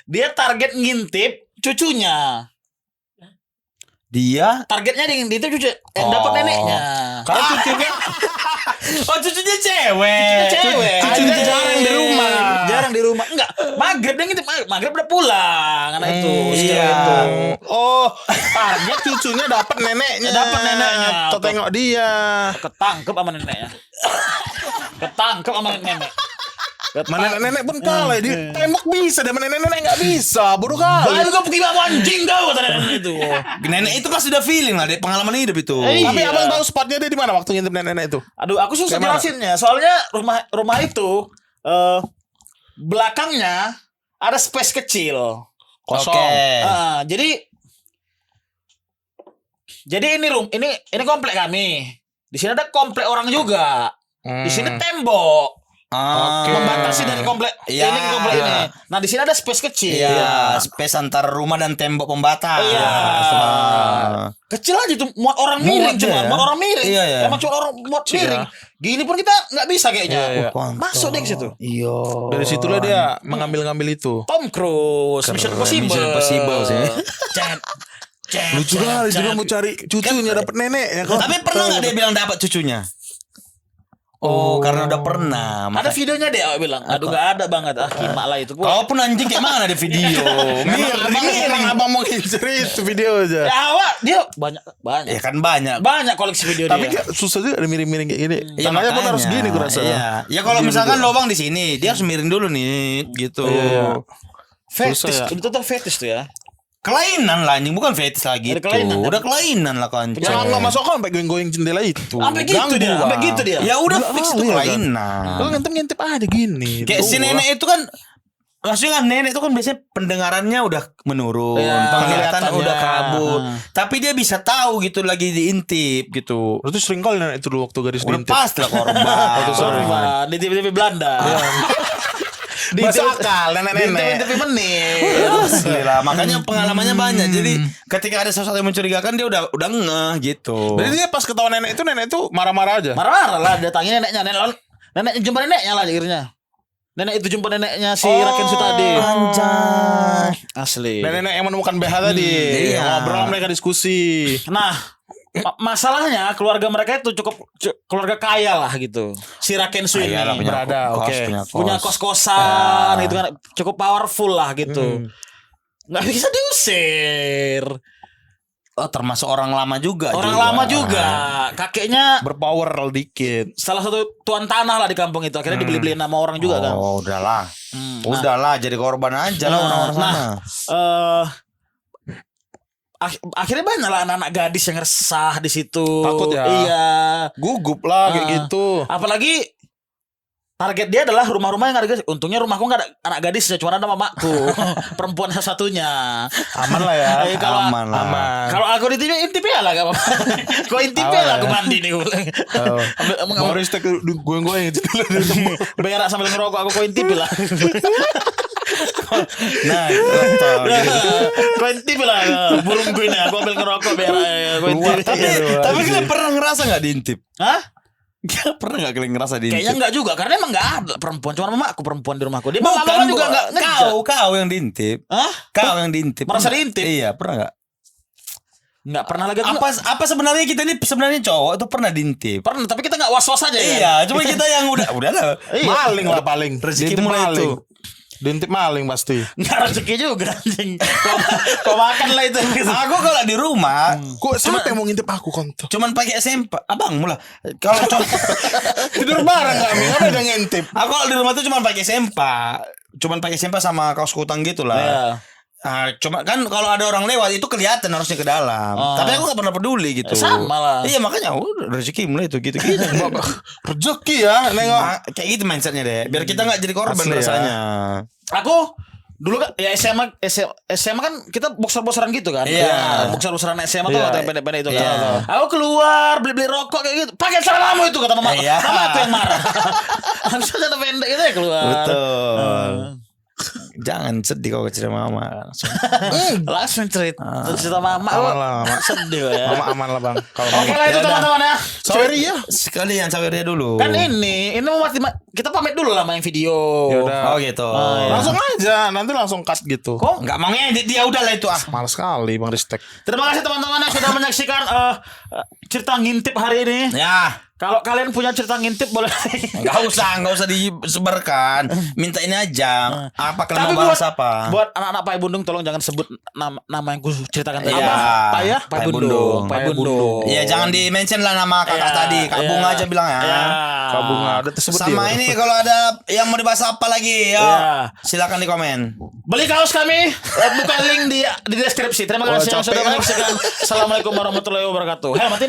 Dia target ngintip cucunya. Dia targetnya di itu cucu yang dapat neneknya. Karena cucunya cucunya cewek. Cucunya jarang di rumah. Jarang di rumah. Enggak, maghrib dia ngintip. Maghrib udah pulang anak itu. Si cewek Iya. itu. Oh, target cucunya dapat neneknya. Dapat neneknya. Tuh tengok dia. Ketangkep sama neneknya. Ketangkep sama nenek. Mana nenek pun kalah di tembok bisa, dan nenek nggak bisa, bodoh kali. Baru kau pergi bawa anjing kau kata nenek itu. Nenek itu pasti udah feeling lah, dia pengalaman hidup itu. Tapi Iya. abang tahu spotnya dia di mana waktu ngintip nenek itu? Aduh, aku susah Kayak mana? jelasinnya. Soalnya rumah itu belakangnya ada space kecil. Kosong. Oke. Jadi ini komplek kami. Di sini ada komplek orang juga. Di sini tembok. Oke. Membatasi dari komplek Iya. ini ke komplek ini. Nah, di sini ada space kecil. Iya, space antara rumah dan tembok pembatas. Iya. Kecil aja tuh, muat orang Muat miring aja cuma, ya? muat orang miring. Iya, iya. Emang cuma orang muat miring. Gini pun kita nggak bisa kayaknya. Iya, iya. Masuk deh ke situ. Iya. Dari situlah dia mengambil itu. Tom Cruise, Mission Impossible. Mission Impossible sih. Lucu kali dia mau cari cucunya dapat nenek ya kan. Tapi pernah nggak dia bilang dapat cucunya? Oh, karena udah pernah. Ada videonya dia bilang. Aduh, nggak ada banget. Kimak lah itu. Kalaupun anjing kayak mana ada video? Memang abang mau ngincer itu video aja. Ya awak dia banyak. Ya kan banyak. Banyak koleksi video Tapi dia. kayak susah juga ada miring-miring kayak gini. Iya, Tangannya pun makanya. harus gini gue rasa. Iya. Ya kalau misalkan lubang di sini, dia harus miring dulu nih, gitu. Iya. Fetish. Susah ya. Itu tuh fetish tuh ya. Kelainan lah anjing, bukan fetish lagi Ada itu. kelainan, kan? Udah kelainan lah kan. Jangan nggak masuk kan sampai goyang-goyang jendela itu. Sampai gitu Ganggu, dia. Bang. Sampai gitu dia. Ya udah fix itu iya kan? kelainan. Lu ngintip-ngintip aja gini. Kayak si Tuh, nenek itu kan, maksudnya kan nenek itu kan biasanya pendengarannya udah menurun, Iya, penglihatan kelihatannya. udah kabur. Tapi dia bisa tahu gitu lagi diintip gitu. Berarti sering kali nenek itu dulu waktu gadis Udah diintip. pasti lah korban. Sorban di TV Belanda. Di Masuk akal nenek-nenek. TV menit. Asli lah, makanya pengalamannya banyak. Jadi ketika ada sesuatu yang mencurigakan dia udah ngeh gitu. Jadi dia pas ketahuan nenek itu marah-marah aja. Marah-marah lah datangin neneknya. Nenek jumpa neneknya lah akhirnya. Nenek itu jumpa neneknya si Raken Su tadi. Anjay. Asli. Nenek-nenek yang menemukan BH tadi. iya. Ngobrol mereka diskusi. Nah, masalahnya keluarga mereka itu cukup keluarga kaya lah gitu. Si Raken Su ini Iyalah, punya berada, kos, oke. punya kos-kosan gitu kan, cukup powerful lah gitu. Nggak bisa diusir. Oh, termasuk orang lama juga. Orang lama juga. Kakeknya Berpower dikit. salah satu tuan tanah lah di kampung itu. Akhirnya dibeli-beliin nama orang juga kan. Oh, udahlah. Nah. Udahlah, jadi korban aja lah orang-orang sana. Akhirnya banyak lah anak-anak gadis yang resah di situ. Takut ya? Iya. Gugup lah kayak gitu. Apalagi target dia adalah rumah-rumah yang ada gadis. Untungnya rumahku nggak ada anak gadis, cuma ada mamaku, perempuan satu-satunya. Aman lah ya. Kalau Aman lah. Aman. kalau aku intip ya lah, gak apa-apa. Kau intip Aman lah, aku ya. mandi nih. Mau ristek gue yang Berak sambil ngerokok, aku kau intip lah. Nah, betul. Kau intip lah, burung gue ini. Aku ambil ngerokok berak. Kau intip. Tapi kalian pernah ngerasa nggak diintip? Hah? Pernah nggak kalian ngerasa diintip? Kayaknya enggak juga, karena emang enggak ada perempuan, cuma mamaku perempuan di rumahku. Dia Bukan, mama juga enggak ngejar. kau yang diintip. Hah? Kau yang diintip. Merasa Pernah? diintip? Iya, pernah nggak? Enggak pernah lagi. Apa sebenarnya kita ini sebenarnya cowok itu pernah diintip? Pernah, tapi kita enggak was-was aja ya. Iya, cuma kita yang udah lah. maling lah paling. Rezeki Diintip mulai maling. itu. Diintip maling pasti. Enggak rezeki juga anjing. Kau makan lah itu. Aku kalau di rumah Kok siapa yang mau ngintip aku konto? cuman pakai SMP. Abang mula. Kalau Tidur bareng kami, apa yang ngintip? aku kalau di rumah tuh cuman pakai sempak. Cuman pakai sempak sama kaos kutang gitu lah. Iya. Cuma kan kalau ada orang lewat itu kelihatan harusnya ke dalam. Tapi aku gak pernah peduli gitu. Sama lah. Iya makanya udah rezeki mulai itu gitu. Rezeki ya, nengok. Kayak gitu mindsetnya deh. Biar kita gak jadi korban Asli ya. rasanya. Aku dulu kan ya SMA kan kita boxer-boxeran gitu kan. Iya. Boxer-boxeran SMA tuh Iya. atau yang pendek-pendek itu kan. Iya. Aku keluar beli-beli rokok kayak gitu. Pakai celanamu itu kata mama. Iya. Mama aku yang marah. Habis celana pendek itu ya keluar. Betul. Jangan sedih kalau cerita mama. Langsung cerita mama. Aman lah, Mak. Sedih ya. Mama aman lah bang. Kalau Oke lah itu teman-teman ya. Saweria. Sekalian saweria dulu. Kan ini mau kita pamit dulu lah main video. Yaudah. Oh gitu. iya. Langsung aja, nanti langsung cut gitu. Kok? Enggak mau ngedit dia udah lah itu ah. Males sekali Bang Ristek. Terima kasih teman-teman yang sudah menyaksikan cerita ngintip hari ini. Ya. Kalau kalian punya cerita ngintip boleh. Enggak usah disebarkan. Minta ini aja. Apa kalian mau bahas apa? Buat anak-anak Pai Bundung tolong jangan sebut nama yang gue ceritakan tadi. Iya. Apa ya? Pai Bundung. Pai Bundung. Iya, jangan di-mention lah nama kakak tadi. Kak Bunga aja bilang ya. Kak Bunga ada tersebut Sama dia. ini kalau ada yang mau dibahas apa lagi ya. Silakan di komen. Beli kaos kami, buka link di deskripsi. Terima kasih yang sudah menyaksikan. Assalamualaikum warahmatullahi wabarakatuh. Hei, matiin.